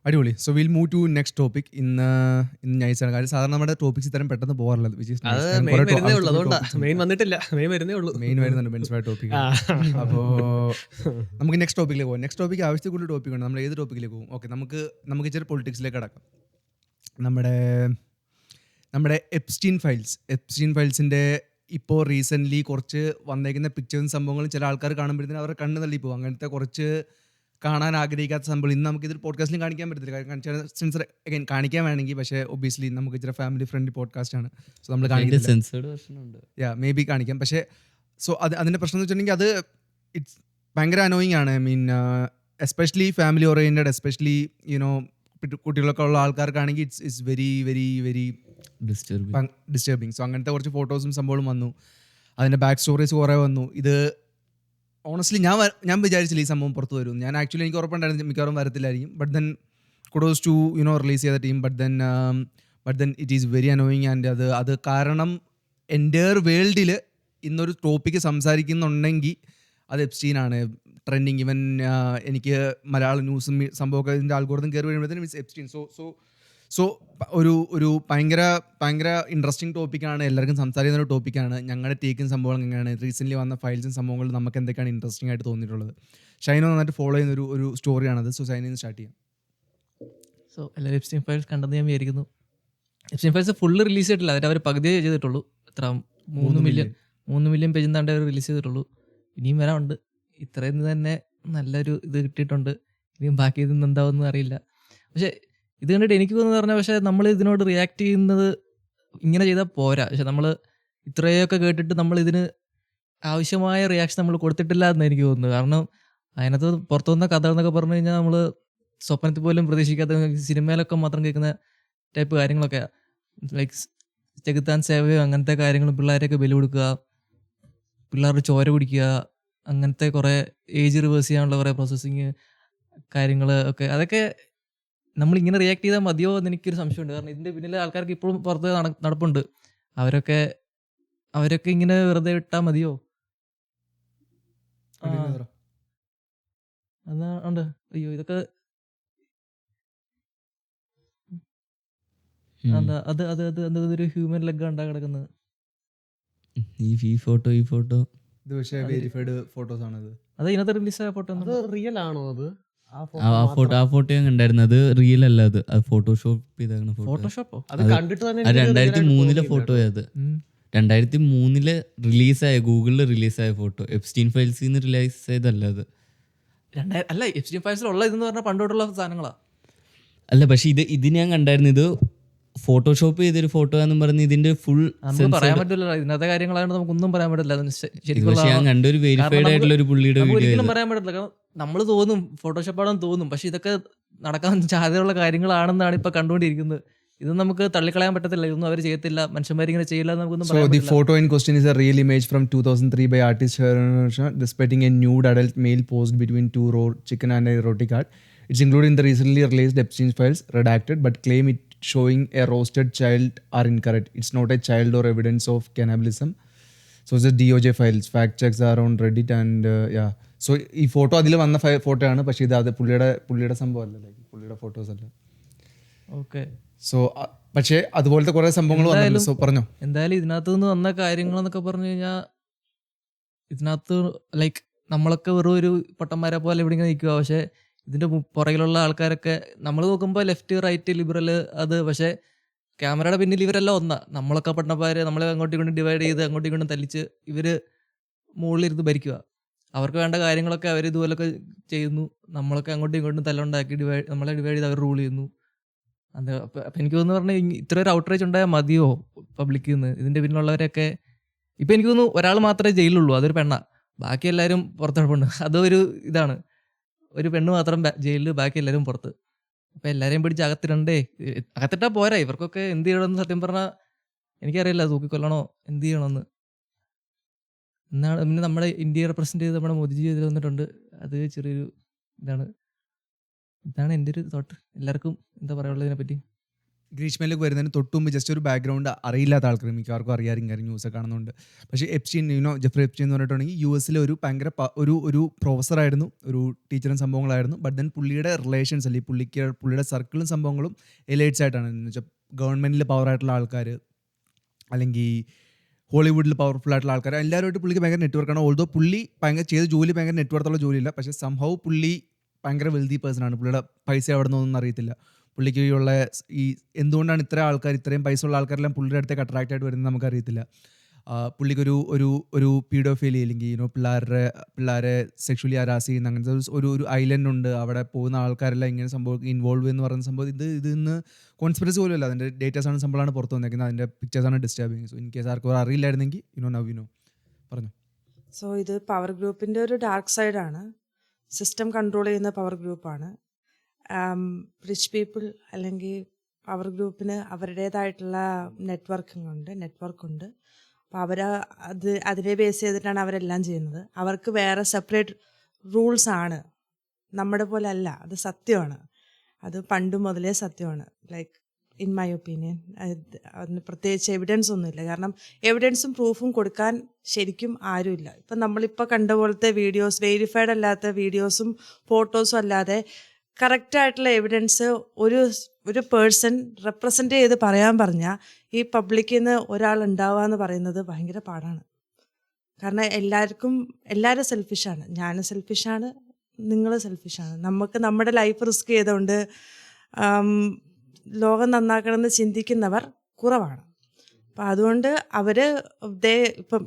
അടിപൊളി. So will move to next topic. ഇന്ന് നൈസാണ്. കാര്യം സാധാരണ നമ്മുടെ ടോപ്പിക്സ് ഇത്തരം പെട്ടെന്ന് പോകാറുള്ളത്. അത് മെയിൻ വരുന്നേ ഉള്ളൂ, അതുകൊണ്ടാണ് മെയിൻ വന്നിട്ടില്ല. മെയിൻ വരുന്നേ ഉള്ളൂ, മെയിൻ വരുന്നുണ്ട് മെൻസ്ഫായ ടോപ്പിക്. അപ്പോൾ നമുക്ക് നെക്സ്റ്റ് ടോപ്പിക്കിലേക്ക് പോകാം. നെക്സ്റ്റ് ടോപ്പിക്ക് ആവശ്യത്തിൽ കൂടുതൽ ടോപ്പിക് ഉണ്ട്. നമ്മൾ ഏത് ടോപ്പിക്കിലേക്ക് പോകും? ഓക്കെ, നമുക്ക് ഇച്ചിരി പൊളിറ്റിക്സിലേക്ക് കടക്കാം. നമ്മുടെ എപ്സ്റ്റീൻ ഫയൽസിൻ്റെ ഇപ്പോൾ റീസെൻ്റ്ലി കുറച്ച് വന്നേക്കുന്ന പിക്ചേഴ്സും സംഭവങ്ങളും ചില ആൾക്കാർ കാണുമ്പോഴത്തേനും അവരുടെ കണ്ണ് തള്ളിപ്പോകും. അങ്ങനത്തെ കുറച്ച് കാണാൻ ആഗ്രഹിക്കാത്ത സംഭവം ഇന്ന് നമുക്ക് ഇതിൽ പോഡ്കാസ്റ്റിലും കാണിക്കാൻ പറ്റത്തില്ല. കാരണം സെൻസർ അഗൈൻ കാണിക്കാൻ വേണമെങ്കിൽ, പക്ഷേ ഒബ്വിയസ്ലി നമുക്ക് ഇച്ചിരി ഫാമിലി ഫ്രണ്ട്ലി പോഡ്കാസ്റ്റ് ആണ്. സോ നമ്മൾ കാണിക്കില്ല. മേ ബി കാണിക്കാം. പക്ഷേ അതിൻ്റെ പ്രശ്നം എന്ന് വെച്ചിട്ടുണ്ടെങ്കിൽ അത് ഇറ്റ്സ് ഭയങ്കര അനോയിങ് ആണ്. I mean especially family oriented, especially കുട്ടികളൊക്കെ ഉള്ള ആൾക്കാർക്കാണെങ്കിൽ it's very very very disturbing. So അങ്ങനത്തെ കുറച്ച് ഫോട്ടോസും സംഭവങ്ങളും വന്നു. അതിൻ്റെ ബാക്ക് സ്റ്റോറീസ് കുറേ വന്നു. ഇത് ഓണസ്റ്റ്ലി ഞാൻ വിചാരിച്ചില്ല ഈ സംഭവം പുറത്ത് വരും. ഞാൻ ആക്ച്വലി എനിക്ക് ഉറപ്പുണ്ടായിരുന്നു മിക്കവാറും വരത്തില്ലായിരിക്കും. But then kudos to release ചെയ്ത team. But then it is very annoying. And അത് കാരണം എൻ്റയർ വേൾഡിൽ ഇന്നൊരു ടോപ്പിക്ക് സംസാരിക്കുന്നുണ്ടെങ്കിൽ അത് എപ്സ്റ്റീനാണ് ട്രെൻഡിങ്. ഈവൻ എനിക്ക് മലയാളം ന്യൂസും സംഭവമൊക്കെ ഇതിൻ്റെ ആൽഗോരിതം കയറി വരുമ്പോഴത്തേനും ഇറ്റ്സ് എപ്സ്റ്റീൻ. സോ ഒരു ഭയങ്കര ഇൻട്രസ്റ്റിംഗ് ടോപ്പിക്കാണ്. എല്ലാവർക്കും സംസാരിക്കുന്ന ഒരു ടോപ്പിക്കാണ്. ഞങ്ങളുടെ ടേക്കും സംഭവങ്ങൾ എങ്ങനെയാണ്, റീസെൻ്റ്ലി വന്ന ഫയൽസും സംഭവങ്ങളും നമുക്ക് എന്തൊക്കെയാണ് ഇൻട്രസ്റ്റിംഗ് ആയിട്ട് തോന്നിയിട്ടുള്ളത്. ഷൈനോ നന്നായിട്ട് ഫോളോ ചെയ്യുന്ന ഒരു സ്റ്റോറിയാണത്. സോ ഷൈനിന്ന് സ്റ്റാർട്ട് ചെയ്യാം. സോ എല്ലാവരും എപ്സ്റ്റീൻ ഫയൽസ് കണ്ടെന്ന് ഞാൻ വിചാരിക്കുന്നു. എപ്സ്റ്റീൻ ഫയൽസ് ഫുള്ള് റിലീസ് ചെയ്തിട്ടില്ല. അതിൽ അവർ പകുതിയേ ചെയ്തിട്ടുള്ളൂ. എത്ര 3 മില്യൺ പേജ് എന്താണ്ട് അവർ റിലീസ് ചെയ്തിട്ടുള്ളൂ. ഇനിയും വരാനുണ്ട്. ഇത്രയും തന്നെ നല്ലൊരു ഇത് കിട്ടിയിട്ടുണ്ട്. ഇനിയും ബാക്കി ഇതൊന്നും എന്താവെന്ന് അറിയില്ല. പക്ഷേ ഇത് കണ്ടിട്ട് എനിക്ക് തോന്നുന്നു പറഞ്ഞാൽ, പക്ഷേ നമ്മൾ ഇതിനോട് റിയാക്ട് ചെയ്യുന്നത് ഇങ്ങനെ ചെയ്താൽ പോരാ. പക്ഷെ നമ്മൾ ഇത്രയൊക്കെ കേട്ടിട്ട് നമ്മൾ ഇതിന് ആവശ്യമായ റിയാക്ഷൻ നമ്മൾ കൊടുത്തിട്ടില്ല എന്ന് എനിക്ക് തോന്നുന്നു. കാരണം അതിനകത്ത് പുറത്തു വന്ന കഥ എന്നൊക്കെ പറഞ്ഞു കഴിഞ്ഞാൽ നമ്മൾ സ്വപ്നത്തിൽ പോലും പ്രതീക്ഷിക്കാത്ത, സിനിമയിലൊക്കെ മാത്രം കേൾക്കുന്ന ടൈപ്പ് കാര്യങ്ങളൊക്കെ, ലൈക്ക് ചെകുത്താൻ സേവയോ അങ്ങനത്തെ കാര്യങ്ങളും, പിള്ളേരെയൊക്കെ ബലി കൊടുക്കുക, പിള്ളേരുടെ ചോര കുടിക്കുക, അങ്ങനത്തെ കുറേ ഏജ് റിവേഴ്സ് ചെയ്യാനുള്ള കുറേ പ്രോസസ്സിങ് കാര്യങ്ങൾ ഒക്കെ, അതൊക്കെ നമ്മളിങ്ങനെ റിയാക്ട് ചെയ്താൽ മതിയോ എന്ന് എനിക്കൊരു സംശയമുണ്ട്. കാരണം ഇതിൻ്റെ പിന്നിലെ ആൾക്കാർക്ക് ഇപ്പോഴും പുറത്ത് നടപ്പുണ്ട്. അവരൊക്കെ ഇങ്ങനെ വെറുതെ വിട്ടാൽ മതിയോ? അതാ ഉണ്ട്. അയ്യോ, ഇതൊക്കെ എന്താ അതൊരു ഹ്യൂമൻ ലെഗ് ഉണ്ടാ കിടക്കുന്നത്. ഈ ഫോട്ടോ ഇത് പക്ഷേ വെരിഫൈഡ് ഫോട്ടോസ് ആണ്. അത് ഇതിനകത്ത് റിലീസായ ഫോട്ടോ റിയൽ ആണോ? അത് ആ ഫോട്ടോ ഞാൻ കണ്ടായിരുന്നു. അത് റിയൽ അല്ല, അത് ഫോട്ടോഷോപ്പ് ചെയ്തേക്കണ ഫോട്ടോഷോപ്പോ? അത് കണ്ടിട്ട് തന്നെ 2003 ഫോട്ടോ. അത് 2003 റിലീസായ, ഗൂഗിളിൽ റിലീസായ ഫോട്ടോ. എപ്സ്റ്റീൻ ഫയൽസിൽ നിന്ന് റിലീസ് ചെയ്തല്ല അത്. അല്ല, എപ്സ്റ്റീൻ ഫയൽസിലുള്ള ഇതെന്ന് പറഞ്ഞാൽ പണ്ടോട്ടുള്ള സാധനങ്ങളാ. അല്ല, പക്ഷെ ഇത് ഞാൻ കണ്ടായിരുന്നു. ഇത് ഫോട്ടോഷോപ്പ് ചെയ്തൊരു ഫോട്ടോ എന്നും പറഞ്ഞ് ഇതിന്റെ ഫുൾ പറയാൻ പറ്റില്ല. ഇതിനകത്തെ കാര്യങ്ങളാണ് നമുക്കൊന്നും പറയാൻ പറ്റില്ല. പക്ഷെ ഞാൻ കണ്ടൊരു വെരിഫൈഡ് ആയിട്ടുള്ള ഒരു പുള്ളിയുടെ ഒരിക്കലും പറയാൻ പറ്റില്ല. കാരണം നമ്മൾ തോന്നും ഫോട്ടോഷോപ്പാണെന്ന് തോന്നും, പക്ഷെ ഇതൊക്കെ നടക്കാൻ സാധ്യതയുള്ള കാര്യങ്ങളാണെന്നാണ് ഇപ്പൊ കണ്ടുകൊണ്ടിരിക്കുന്നത്. ഇത് നമുക്ക് തള്ളിക്കളയാൻ പറ്റത്തില്ല. ഇതൊന്നും അവർ ചെയ്യത്തില്ല, മനുഷ്യന്മാരിങ്ങനെ ചെയ്യില്ല എന്ന് നമുക്കൊന്നും പറയാൻ പറ്റില്ല. So the photo in question is a real image from 2003 by artist displaying a nude adult male posed between two raw chicken and a roti cart. It's included in the recently released Epstein files, redacted, but claim it showing a roasted child are incorrect. It's not a child or evidence of cannibalism. So it's the DOJ files. Fact checks are on Reddit and yeah. So ഈ photo അതിൽ വന്ന photo ആണ്. പക്ഷേ ഇത് പുള്ളിയുടെ സംഭവം അല്ല, പുള്ളിയുടെ ഫോട്ടോസ് അല്ല. ഓക്കെ. സോ പക്ഷേ അതുപോലത്തെ കുറേ സംഭവങ്ങൾ വന്നല്ലോ. സോ പറഞ്ഞോ. എന്തായാലും ഇതിനകത്ത് നിന്ന് വന്ന കാര്യങ്ങളെന്നൊക്കെ പറഞ്ഞു കഴിഞ്ഞാൽ, ഇതിനകത്ത് ലൈക്ക് നമ്മളൊക്കെ വെറും ഒരു പൊട്ടന്മാരെ പോലെ ഇവിടെ ഇങ്ങനെ നിൽക്കുക. പക്ഷേ ഇതിൻ്റെ പുറകിലുള്ള ആൾക്കാരൊക്കെ നമ്മൾ നോക്കുമ്പോൾ ലെഫ്റ്റ് റൈറ്റ് ലിബറൽ അത്, പക്ഷേ ക്യാമറയുടെ പിന്നിൽ ഇവരെല്ലാം ഒന്നാ. നമ്മളൊക്കെ പട്ടണക്കാർ, നമ്മളെ അങ്ങോട്ടും ഇങ്ങോട്ടും ഡിവൈഡ് ചെയ്ത് അങ്ങോട്ടും ഇങ്ങോട്ടും തല്ലിച്ച് ഇവർ മുകളിലിരുന്ന് ഭരിക്കുക. അവർക്ക് വേണ്ട കാര്യങ്ങളൊക്കെ അവർ ഇതുപോലൊക്കെ ചെയ്യുന്നു. നമ്മളൊക്കെ അങ്ങോട്ടും ഇങ്ങോട്ടും തല്ലുണ്ടാക്കി നമ്മളെ ഡിവൈഡ് ചെയ്ത് അവർ റൂൾ ചെയ്യുന്നു. അത് അപ്പം എനിക്ക് തോന്നുന്നു പറഞ്ഞാൽ ഇത്ര ഒരു ഔട്ട്റേജ് ഉണ്ടായാൽ മതിയോ പബ്ലിക്കിൽ നിന്ന്? ഇതിൻ്റെ പിന്നിലുള്ളവരൊക്കെ ഇപ്പം എനിക്ക് തോന്നുന്നു ഒരാൾ മാത്രമേ ജയിലിലുള്ളൂ, അതൊരു പെണ്ണാ. ബാക്കി എല്ലാവരും പുറത്തെടുപ്പുണ്ട്. അതൊരു ഇതാണ്, ഒരു പെണ്ണ് മാത്രം ജയിലിൽ, ബാക്കി എല്ലാവരും പുറത്ത്. അപ്പം എല്ലാവരെയും പിടിച്ച് അകത്തിടണ്ടേ? അകത്തിട്ടാൽ പോരാ. ഇവർക്കൊക്കെ എന്ത് ചെയ്യണമെന്ന് സത്യം പറഞ്ഞാൽ എനിക്കറിയില്ല. തൂക്കിക്കൊല്ലണോ എന്ത് ചെയ്യണമെന്ന്. എന്നാണ് പിന്നെ നമ്മുടെ ഇന്ത്യയെ റെപ്രസെൻറ്റ് ചെയ്ത് നമ്മുടെ മോദിജി ഇതിൽ വന്നിട്ടുണ്ട്. അത് ചെറിയൊരു ഇതാണ് എൻ്റെ ഒരു തോട്ട്. എല്ലാവർക്കും എന്താ പറയാനുള്ളതിനെ പറ്റി? ഗ്രീഷ്മയിലേക്ക് വരുന്നതിന് തൊട്ട് മുമ്പ് ജസ്റ്റ് ഒരു ബാക്ക്ഗ്രൗണ്ട് അറിയില്ലാത്ത ആൾക്കാർ മിക്കവാർക്കും അറിയാറും കാര്യം ന്യൂസൊക്കെ കാണുന്നുണ്ട്. പക്ഷേ എപ്സ്റ്റീൻ ജെഫ്രി എപ്സ്റ്റീൻ എന്ന് പറഞ്ഞിട്ടുണ്ടെങ്കിൽ US ഒരു ഭയങ്കര ഒരു പ്രൊഫസറായിരുന്നു, ഒരു ടീച്ചറും സംഭവങ്ങളായിരുന്നു. ബട്ട് ദെൻ പുള്ളിയുടെ റിലേഷൻസ് അല്ലെങ്കിൽ പുള്ളിയുടെ സർക്കിളും സംഭവങ്ങളും എലൈറ്റ്സ് ആയിട്ടാണ്. എന്ന് വെച്ചാൽ ഗവൺമെൻറ്റിൽ പവറായിട്ടുള്ള ആൾക്കാർ അല്ലെങ്കിൽ ഹോളിവുഡിൽ പവർഫുൾ ആയിട്ടുള്ള ആൾക്കാർ എല്ലാവരുമായിട്ട് പുള്ളിക്ക് ഭയങ്കര നെറ്റ്വർക്കാണ്. ഓൾദോ പുള്ളി ഭയങ്കര ചെയ്ത ജോലി ഭയങ്കര നെറ്റ്വർക്കുള്ള ജോലിയില്ല, പക്ഷേ സംഭവ പുള്ളി ഭയങ്കര വെൽതി പേഴ്സൺ ആണ്. പുള്ളിയുടെ പൈസ എവിടെ നിന്നൊന്നും അറിയത്തില്ല. പുള്ളിക്ക് ഉള്ള ഈ എന്തുകൊണ്ടാണ് ഇത്രയും പൈസ ഉള്ള ആൾക്കാരെല്ലാം പുള്ളിയുടെ അടുത്തേക്ക് അട്രാക്റ്റ് ആയിട്ട് വരുന്നത് നമുക്കറിയത്തില്ല. പുള്ളിക്കൊരു പീഡോഫിലി അല്ലെങ്കിൽ പിള്ളേരെ സെക്ഷുവലി ഹരാസ് ചെയ്യുന്ന അങ്ങനത്തെ ഒരു ഐലൻഡ് ഉണ്ട്. അവിടെ പോകുന്ന ആൾക്കാരെല്ലാം ഇങ്ങനെ സംഭവം ഇൻവോൾവ് എന്ന് പറയുന്ന സംഭവം ഇത് ഇന്ന് കോൺസ്പിറസി പോലും അല്ല. അതിൻ്റെ ഡേറ്റാസാണ് സംഭവമാണ് പുറത്ത് വന്നേക്കുന്നത്. അതിൻ്റെ പിക്ചേഴ്സാണ് ഡിസ്റ്റർബിങ്. സോ ഇൻ കേസ് ആർക്കും അറിയില്ലായിരുന്നെങ്കിൽ പറഞ്ഞു. സോ ഇത് പവർ ഗ്രൂപ്പിൻ്റെ ഒരു ഡാർക്ക് സൈഡാണ്. സിസ്റ്റം കൺട്രോൾ ചെയ്യുന്ന പവർ ഗ്രൂപ്പാണ്. റിച്ച് പീപ്പിൾ അല്ലെങ്കിൽ പവർ ഗ്രൂപ്പിന് അവരുടേതായിട്ടുള്ള നെറ്റ്വർക്കുണ്ട്. അപ്പോൾ അതിനെ ബേസ് ചെയ്തിട്ടാണ് അവരെല്ലാം ചെയ്യുന്നത്. അവർക്ക് വേറെ സെപ്പറേറ്റ് റൂൾസ് ആണ്, നമ്മുടെ പോലെ അല്ല. അത് സത്യമാണ്, അത് പണ്ട് മുതലേ സത്യമാണ്. ലൈക്ക് ഇൻ മൈ ഒപ്പീനിയൻ അതിന് പ്രത്യേകിച്ച് എവിഡൻസ് ഒന്നുമില്ല. കാരണം എവിഡൻസും പ്രൂഫും കൊടുക്കാൻ ശരിക്കും ആരുമില്ല. ഇപ്പം നമ്മളിപ്പോൾ കണ്ട പോലത്തെ വീഡിയോസ്, വെരിഫൈഡ് അല്ലാത്ത വീഡിയോസും ഫോട്ടോസും അല്ലാതെ കറക്റ്റായിട്ടുള്ള എവിഡൻസ് ഒരു പേഴ്സൺ റെപ്രസെൻ്റ് ചെയ്ത് പറയാൻ പറഞ്ഞാൽ ഈ പബ്ലിക്കിൽ നിന്ന് ഒരാൾ ഉണ്ടാവുക എന്ന് പറയുന്നത് ഭയങ്കര പാടാണ്. കാരണം എല്ലാവരും സെൽഫിഷാണ്. ഞാൻ സെൽഫിഷാണ്, നിങ്ങൾ സെൽഫിഷാണ്. നമുക്ക് നമ്മുടെ ലൈഫ് റിസ്ക് ചെയ്തുകൊണ്ട് ലോകം നന്നാക്കണമെന്ന് ചിന്തിക്കുന്നവർ കുറവാണ്. അപ്പം അതുകൊണ്ട് അവർ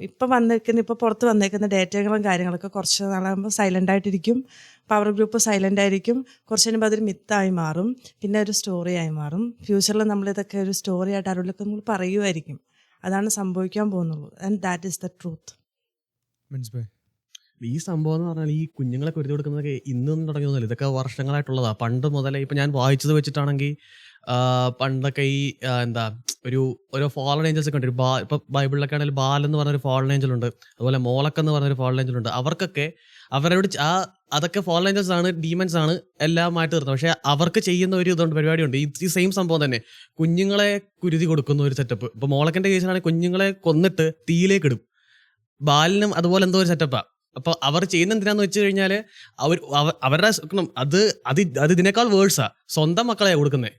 ഇപ്പോൾ പുറത്ത് വന്നേക്കുന്ന ഡേറ്റകളും കാര്യങ്ങളൊക്കെ കുറച്ച് നാളാകുമ്പോൾ സൈലൻ്റായിട്ടിരിക്കും. പവർ ഗ്രൂപ്പ് സൈലൻ്റ് ആയിരിക്കും. കുറച്ച് കഴിയുമ്പോൾ അതൊരു മിത്തായി മാറും, പിന്നെ ഒരു സ്റ്റോറി ആയി മാറും. ഫ്യൂച്ചറിൽ നമ്മളിതൊക്കെ ഒരു സ്റ്റോറി ആയിട്ട് ആരോടൊക്കെ നമ്മൾ പറയുമായിരിക്കും. അതാണ് സംഭവിക്കാൻ പോകുന്നുള്ളൂ. And that is the truth. ഈ സംഭവം എന്ന് പറഞ്ഞാൽ ഈ കുഞ്ഞുങ്ങളെ കുരുതി കൊടുക്കുന്നതൊക്കെ ഇന്നൊന്നും തുടങ്ങിയൊന്നുമില്ല. ഇതൊക്കെ വർഷങ്ങളായിട്ടുള്ളതാണ്. പണ്ട് മുതലേ ഇപ്പം ഞാൻ വായിച്ചത് വെച്ചിട്ടാണെങ്കിൽ പണ്ടൊക്കെ ഈ ഓരോ ഫാളൻ ഏഞ്ചൽസ് ഒക്കെ ഉണ്ട്. ഇപ്പം ബൈബിളിലൊക്കെ ആണെങ്കിൽ ബാലെന്ന് പറഞ്ഞൊരു ഫാളൻ ഏഞ്ചൽ ഉണ്ട്, അതുപോലെ മോളക്ക് എന്ന് പറഞ്ഞൊരു ഫാളൻ ഏഞ്ചൽ ഉണ്ട്. അവർക്കൊക്കെ അവരോട് അതൊക്കെ ഫാളൻ ഏഞ്ചൽസ് ആണ്, ഡീമൻസ് ആണ്, എല്ലാമായിട്ട് തീർന്നത്. പക്ഷെ അവർക്ക് ചെയ്യുന്ന ഒരു ഇതുണ്ട്, പരിപാടിയുണ്ട്. ഈ സെയിം സംഭവം തന്നെ കുഞ്ഞുങ്ങളെ കുരുതി കൊടുക്കുന്ന ഒരു സെറ്റപ്പ്. ഇപ്പൊ മോളക്കന്റെ കേസിലാണെങ്കിൽ കുഞ്ഞുങ്ങളെ കൊന്നിട്ട് തീയിലേക്ക് ഇടും. ബാലിനും അതുപോലെ എന്തോ ഒരു സെറ്റപ്പാണ്. അപ്പൊ അവർ ചെയ്യുന്ന എന്തിനാന്ന് വെച്ച് കഴിഞ്ഞാല് അവരുടെ അത് ഇതിനേക്കാൾ വേഴ്സാ. സ്വന്തം മക്കളെ കൊടുക്കുന്നത്.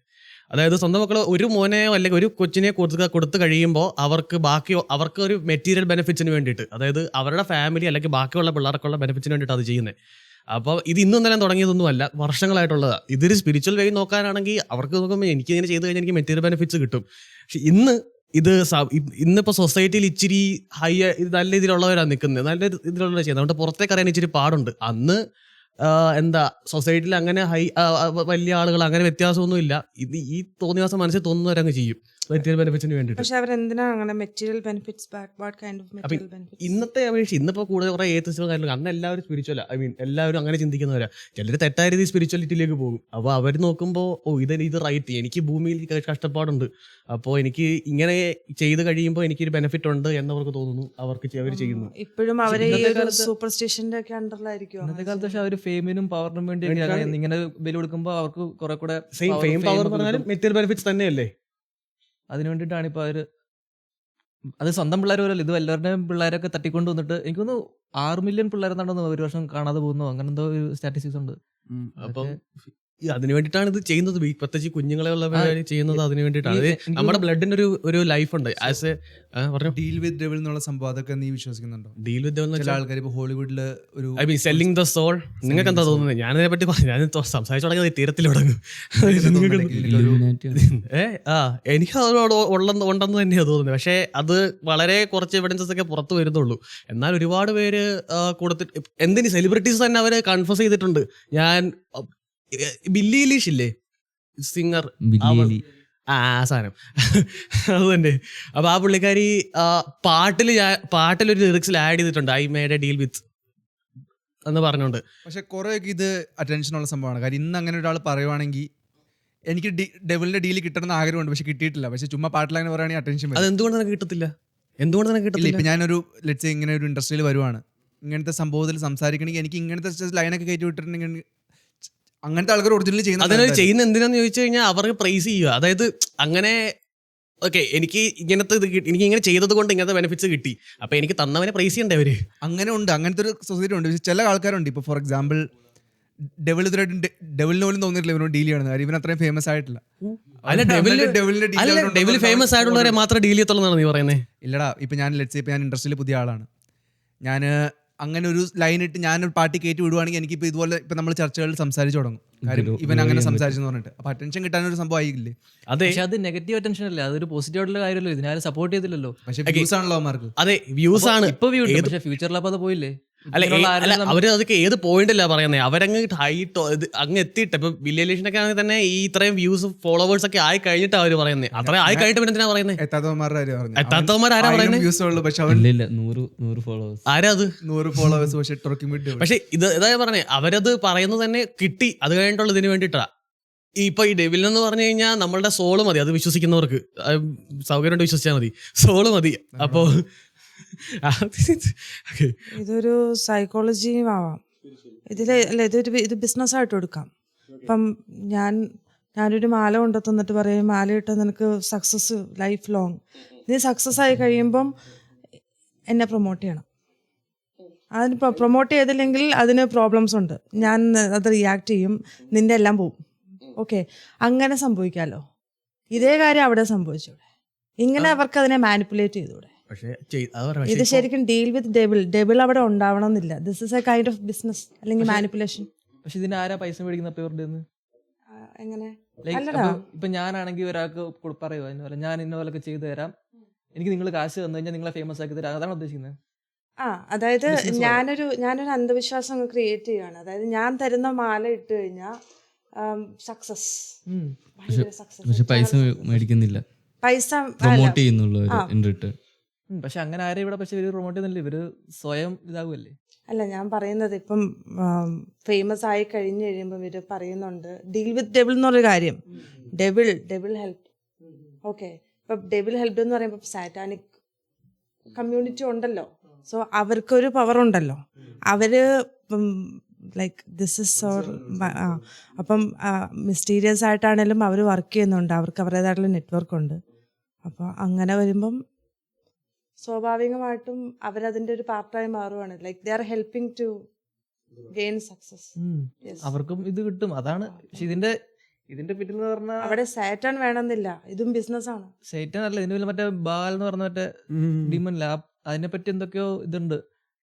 അതായത് സ്വന്തം മക്കൾ ഒരു മോനെയോ അല്ലെങ്കിൽ ഒരു കൊച്ചിനെ കൊടുത്തു കഴിയുമ്പോൾ അവർക്ക് ഒരു മെറ്റീരിയൽ ബെനിഫിറ്റ്സിന് വേണ്ടിയിട്ട്, അതായത് അവരുടെ ഫാമിലി അല്ലെങ്കിൽ ബാക്കിയുള്ള പിള്ളേർക്കുള്ള ബെനിഫിറ്റ്സിന് വേണ്ടിയിട്ട് അത് ചെയ്യുന്നത്. അപ്പോൾ ഇത് ഇന്നും തന്നെ തുടങ്ങിയതൊന്നും അല്ല, വർഷങ്ങളായിട്ടുള്ളതാണ്. ഇതൊരു സ്പിരിച്വൽ വേ നോക്കാനാണെങ്കിൽ അവർക്ക് നോക്കുമ്പോൾ എനിക്ക് ഇങ്ങനെ ചെയ്ത് കഴിഞ്ഞാൽ എനിക്ക് മെറ്റീരിയൽ ബെനിഫിറ്റ്സ് കിട്ടും. പക്ഷെ ഇന്നിപ്പോൾ സൊസൈറ്റിയിൽ ഇച്ചിരി നല്ല രീതിയിലുള്ളവരാണ് നിൽക്കുന്നത്, നല്ല ഇതിലുള്ള ചെയ്യുന്നത്. അതുകൊണ്ട് പുറത്തേക്ക് അറിയാൻ ഇച്ചിരി പാടുണ്ട്. അന്ന് സൊസൈറ്റിയിൽ അങ്ങനെ വലിയ ആളുകൾ അങ്ങനെ വ്യത്യാസമൊന്നും ഇല്ല. ഇത് ഈ തോന്നിയ ദിവസം മനസ്സിൽ തോന്നുന്നവരങ്ങ് ചെയ്യും മെറ്റീരിയൽ ബെനിഫിറ്റ്സിന് വേണ്ടിയിട്ട്. പക്ഷെ അവരെന്തിനാ അങ്ങനെ മെറ്റീരിയൽ ബെനിഫിറ്റ്സ് ഇന്നത്തെ അപേക്ഷിച്ച് ഇന്നിപ്പോൾ കൂടുതൽ കുറേ ഏത്തിസ്റ്റും കാര്യങ്ങളും. അന്ന് എല്ലാവരും സ്പിരിച്വൽ, എല്ലാവരും അങ്ങനെ ചിന്തിക്കുന്നവരാ. ചിലർ തെറ്റായ രീതി സ്പിരിച്വാലിറ്റിയിലേക്ക് പോകും. അപ്പോൾ അവർ നോക്കുമ്പോൾ ഇത് റൈറ്റ്, എനിക്ക് ഭൂമിയിൽ കഷ്ടപ്പാടുണ്ട്, അപ്പോൾ എനിക്ക് ഇങ്ങനെ ചെയ്ത് കഴിയുമ്പോൾ എനിക്കൊരു ബെനിഫിറ്റ് ഉണ്ട് എന്നവർക്ക് തോന്നുന്നു. അവർ ചെയ്യുന്നു. ഇപ്പോഴും അവരെ സൂപ്പർസ്റ്റിഷന്റെ ഒക്കെ അണ്ടറിലായിരിക്കും. ഇന്നത്തെ കാലത്ത് പക്ഷെ അവർ ഫെയിമിനും പവറിനും വേണ്ടി ഇങ്ങനെ ബലി കൊടുക്കുമ്പോൾ അവർക്ക് കുറെ കൂടെ ഫെയിം പവർ പറഞ്ഞാലും മെറ്റീരിയൽ ബെനിഫിറ്റ്സ് തന്നെയല്ലേ. അതിനു വേണ്ടിയിട്ടാണ് ഇപ്പോൾ അത് സ്വന്തം പിള്ളേർ പോലല്ലോ, ഇത് എല്ലാവരുടെയും പിള്ളേരൊക്കെ തട്ടിക്കൊണ്ട് വന്നിട്ട് എനിക്ക് തോന്നുന്നു 6 മില്യൺ പിള്ളേരെന്നാണെന്ന് ഒരു വർഷം കാണാതെ പോകുന്നു, അങ്ങനെ എന്തോ ഒരു സ്റ്റാറ്റിസ്റ്റിക്സ് ഉണ്ട്. അപ്പം അതിന് വേണ്ടിയിട്ടാണ് ഇത് ചെയ്യുന്നത്. പ്രത്യേകിച്ച് കുഞ്ഞുങ്ങളെ ഉള്ള ചെയ്യുന്നത് അതിന് വേണ്ടിയിട്ടാണ്. നമ്മുടെ ബ്ലഡിന് ഒരു ലൈഫ് ഉണ്ട്. As A deal with devil എന്നുള്ള സംഭവം അതൊക്കെ നീ വിശ്വസിക്കുന്നുണ്ടോ? ഡീൽ വിത്ത് ഡെവിൾ ചില ആൾക്കാർ ഇപ്പോൾ ഹോളിവുഡില് ഒരു സെല്ലിംഗ് ദ സോൾ. നിങ്ങൾക്ക് എന്താ തോന്നുന്നത്? ഞാനതിനെ പറ്റി ഞാൻ സംസാരിച്ചു തുടങ്ങിയത് തീരത്തിൽ തുടങ്ങും. എനിക്ക് അതിനോട് ഉണ്ടെന്ന് തന്നെയാണ് തോന്നുന്നത്. പക്ഷേ അത് വളരെ കുറച്ച് എവിഡൻസസ് ഒക്കെ പുറത്ത് വരുന്നുള്ളൂ. എന്നാൽ ഒരുപാട് പേര് കൊടുത്തിട്ട് എന്തിന് സെലിബ്രിറ്റീസ് തന്നെ അവര് കൺഫസ് ചെയ്തിട്ടുണ്ട്. ഞാൻ ബില്ലി എലീഷ് ഇല്ലേ, സിംഗർ, സാധനം അത് തന്നെ. അപ്പൊ ആ പുള്ളിക്കാരി പാട്ടിലൊരു ലിറിക്സിൽ ആഡ് ചെയ്തിട്ടുണ്ട് I made A deal with എന്ന് പറഞ്ഞുകൊണ്ട്. പക്ഷെ കുറെയൊക്കെ ഇത് അറ്റൻഷനുള്ള സംഭവമാണ്. കാര്യം ഇന്ന് അങ്ങനെ ഒരാൾ പറയുവാണെങ്കിൽ എനിക്ക് ഡെവിളിന്റെ ഡീൽ കിട്ടണമെന്ന് ആഗ്രഹമുണ്ട്, പക്ഷെ കിട്ടിയിട്ടില്ല. പക്ഷെ ചുമ്മാ പാട്ടിൽ അങ്ങനെ പറയുകയാണെങ്കിൽ അറ്റൻഷൻ വരും. അത് എന്തുകൊണ്ട് തന്നെ കിട്ടത്തില്ല? ഇപ്പൊ ഞാനൊരു ലെറ്റ്സ് ഇങ്ങനെ ഒരു ഇൻഡസ്ട്രിയിൽ വരുവാണ്, ഇങ്ങനത്തെ സംഭവത്തിൽ സംസാരിക്കണമെങ്കിൽ എനിക്ക് ഇങ്ങനത്തെ ലൈനൊക്കെ കയറ്റി വിട്ടിട്ടുണ്ടെങ്കിൽ അങ്ങനത്തെ ആൾക്കാർ ഒറിജിനലി അതിനൊരു ചെയ്യുന്ന ചെയ്യുന്ന എന്തിനാന്ന് ചോദിച്ചു കഴിഞ്ഞാൽ അവർക്ക് പ്രൈസ് ചെയ്യുക. അതായത് അങ്ങനെ ഓക്കെ എനിക്ക് ഇങ്ങനത്തെ ഇത് എനിക്ക് ഇങ്ങനെ ചെയ്തത് കൊണ്ട് ഇങ്ങനത്തെ ബെനിഫിറ്റ്സ് കിട്ടി, അപ്പൊ എനിക്ക് തന്നവനെ പ്രൈസ് ചെയ്യണ്ടേ അവര്. അങ്ങനെ ഉണ്ട്, അങ്ങനത്തെ ഒരു സൊസൈറ്റി ഉണ്ട്. പക്ഷേ ചില ആൾക്കാരുണ്ട്, ഇപ്പോൾ ഫോർ എക്സാമ്പിൾ ഡെവിലിന് പോലും തോന്നിയിട്ടില്ല ഇവനോട് ഡീൽ ചെയ്യണമെന്ന്. കാര്യം ഇവൻ അത്രയും ഫേമസ് ആയിട്ടില്ല. അല്ല ഡെവിൽ ഫേമസ് ആയിട്ടുള്ളവരെ മാത്രം ഡീൽ ചെയ്യത്തുള്ളതാണ് നീ പറയുന്നത്? ഇല്ലടാ, ഇപ്പൊ ഞാൻ ഇപ്പൊ ഞാൻ ഇൻഡസ്ട്രിയിൽ പുതിയ ആളാണ്. ഞാൻ അങ്ങനെ ഒരു ലൈൻ ഇട്ട് ഞാനൊരു പാർട്ടി കയറ്റി വിടുവാണെങ്കിൽ എനിക്കിപ്പോ ഇതുപോലെ ഇപ്പൊ നമ്മൾ ചർച്ചകളിൽ സംസാരിച്ചു തുടങ്ങും. കാര്യം ഇവൻ അങ്ങനെ സംസാരിച്ചെന്ന് പറഞ്ഞിട്ട് അപ്പൊ അറ്റൻഷൻ കിട്ടാനൊരു സംഭവം ആയില്ലേ. അതെ, പക്ഷെ അത് നെഗറ്റീവ് അറ്റൻഷൻ അല്ലേ, അതൊരു പോസിറ്റീവ് ആയിട്ടുള്ള കാര്യമല്ലോ. ഇതിനാരും സപ്പോർട്ട് ചെയ്തില്ലല്ലോ. പക്ഷെ വ്യൂസ് ആണല്ലോ അവന്മാർക്ക്. അതെ വ്യൂസ് ആണ് ഇപ്പൊ വ്യൂ ഉണ്ട്, പക്ഷെ ഫ്യൂച്ചറിൽ അപ്പൊ അത് പോയില്ലേ. അല്ല അവര് അതൊക്കെ ഏത് പോയിന്റില്ല പറയുന്നത്, അവരങ്ങ് ഹൈറ്റ് അങ്ങ് എത്തിയിട്ട് ഇപ്പൊ ബില്യലേഷനൊക്കെ ആണെങ്കിൽ തന്നെ ഈ ഇത്രയും വ്യൂസ് ഫോളോവേഴ്സ് ഒക്കെ ആയി കഴിഞ്ഞിട്ടാണ് അവര് പറയുന്നത്. അത്രയും ആയി കഴിഞ്ഞിട്ട് പിന്നെ എന്തിനാ പറയുന്നത്? എത്താത്തവന്മാരുടെ കാര്യം പറഞ്ഞു. എത്താത്തവന്മാരാരാ പറയുന്നത്? വ്യൂസ് ഉള്ളു, പക്ഷെ അവൻ ഇല്ല 100 ഫോളോവേഴ്സ്. ആരാ അത്? 100 ഫോളോവേഴ്സ്, പക്ഷെ ട്രോക്കിംഗ് വീഡിയോ. പക്ഷെ ഇതാ പറഞ്ഞേ, അവരത് പറയുന്നത് തന്നെ കിട്ടി അത് കഴിഞ്ഞിട്ടുള്ള ഇതിന് വേണ്ടിയിട്ടാ. ഇപ്പൊ ഈ ഡെവിൽ എന്ന് പറഞ്ഞു കഴിഞ്ഞാൽ നമ്മളുടെ സോള് മതി, അത് വിശ്വസിക്കുന്നവർക്ക് സൗകര്യം വിശ്വസിച്ചാൽ മതി, സോള് മതി. അപ്പോ ഇതൊരു സൈക്കോളജിയും ആവാം അല്ല, ഇത് ബിസിനസ്സായിട്ട് എടുക്കാം. ഇപ്പം ഞാനൊരു മാല കൊണ്ടുത്തന്നിട്ട് പറയും മാല ഇട്ട് നിനക്ക് സക്സസ് ലൈഫ് ലോങ്. നീ സക്സസ് ആയി കഴിയുമ്പം എന്നെ പ്രൊമോട്ട് ചെയ്യണം. അതിന് പ്രൊമോട്ട് ചെയ്തില്ലെങ്കിൽ അതിന് പ്രോബ്ലംസ് ഉണ്ട്, ഞാൻ അത് റിയാക്ട് ചെയ്യും, നിന്റെ എല്ലാം പോവും. ഓക്കെ, അങ്ങനെ സംഭവിക്കാമല്ലോ. ഇതേ കാര്യം അവിടെ സംഭവിച്ചൂടെ? ഇങ്ങനെ അവർക്ക് അതിനെ മാനിപ്പുലേറ്റ് ചെയ്തൂടെ? ഇത് ശരിക്കും ഡീൽ വിത്ത് ഡെവിൾ അവിടെ ഉണ്ടാവണം എന്നില്ല. This is A kind of business അല്ലെങ്കിൽ മാനിപ്പുലേഷൻ. പക്ഷെ ഇതിന് ആരാ പൈസ മേടിക്കുന്ന ഇവരുടെ എങ്ങനെ? ഇപ്പൊ ഞാനാണെങ്കിൽ ഒരാൾക്ക് പറയുക ഇന്നപോലെ ഞാൻ ഇന്നപോലൊക്കെ ചെയ്തു തരാം, എനിക്ക് നിങ്ങൾ കാശ് തന്നു കഴിഞ്ഞാൽ നിങ്ങളെ ഫേമസ് ആക്കി തരാം, അതാണ് ഉദ്ദേശിക്കുന്നത്. അതായത് ഞാനൊരു അന്ധവിശ്വാസം ക്രിയേറ്റ് ചെയ്യുകയാണ്. അതായത് ഞാൻ തരുന്ന മാല ഇട്ട് കഴിഞ്ഞാൽ സക്സസ്, പക്ഷെ പൈസ മേടിക്കുന്നില്ല, പൈസ പ്രൊമോട്ട് ചെയ്യുന്നുള്ളൂ ഇൻ റിട്ടേൺ. പക്ഷെ അങ്ങനെ ആരും ഇവിടെ പക്ഷെ ഇവര് പ്രൊമോട്ട് ചെയ്യുന്നില്ല, ഇവര് സ്വയം ഇതാകുമല്ലേ. അല്ല, ഞാൻ പറയുന്നത് ഇപ്പം ഫേമസ് ആയി കഴിഞ്ഞ് കഴിയുമ്പോൾ ഇവര് പറയുന്നുണ്ട് ഡീൽ വിത്ത് ഡെവിൾ എന്നൊരു കാര്യം. Devil help. ഓക്കെ, ഇപ്പൊ ഡെവിൾ ഹെൽപ്പ് എന്ന് പറയുമ്പോൾ സാറ്റാനിക് കമ്മ്യൂണിറ്റി ഉണ്ടല്ലോ, സോ അവർക്കൊരു പവർ ഉണ്ടല്ലോ. അവര് ലൈക്ക് ദിസ് ഇസ് ഓർ അപ്പം മിസ്റ്റീരിയസ് ആയിട്ടാണേലും അവർ വർക്ക് ചെയ്യുന്നുണ്ട്, അവർക്ക് അവരുടേതായിട്ടുള്ള നെറ്റ്വർക്ക് ഉണ്ട്. അപ്പോൾ അങ്ങനെ വരുമ്പം സ്വാഭാവികമായിട്ടും അവരതിൻ്റെ ഒരു പാർട്ടായി മാറുവാണ്. Like they are helping to gain success. അവർക്കും ഇത് കിട്ടും, അതാണ്. പക്ഷെ ഇതിന്റെ പിന്നിൽ പറഞ്ഞാൽ അവിടെ സാറ്റൻ വേണമെന്നില്ല, ഇതും ബിസിനസ്സാണ്. സൈറ്റൻ അല്ല, ഇതിന് മറ്റേ ബാൽ എന്ന് പറഞ്ഞ മറ്റേ ഡിമൺ ലാബ്, അതിനെ പറ്റി എന്തൊക്കെയോ ഇതുണ്ട്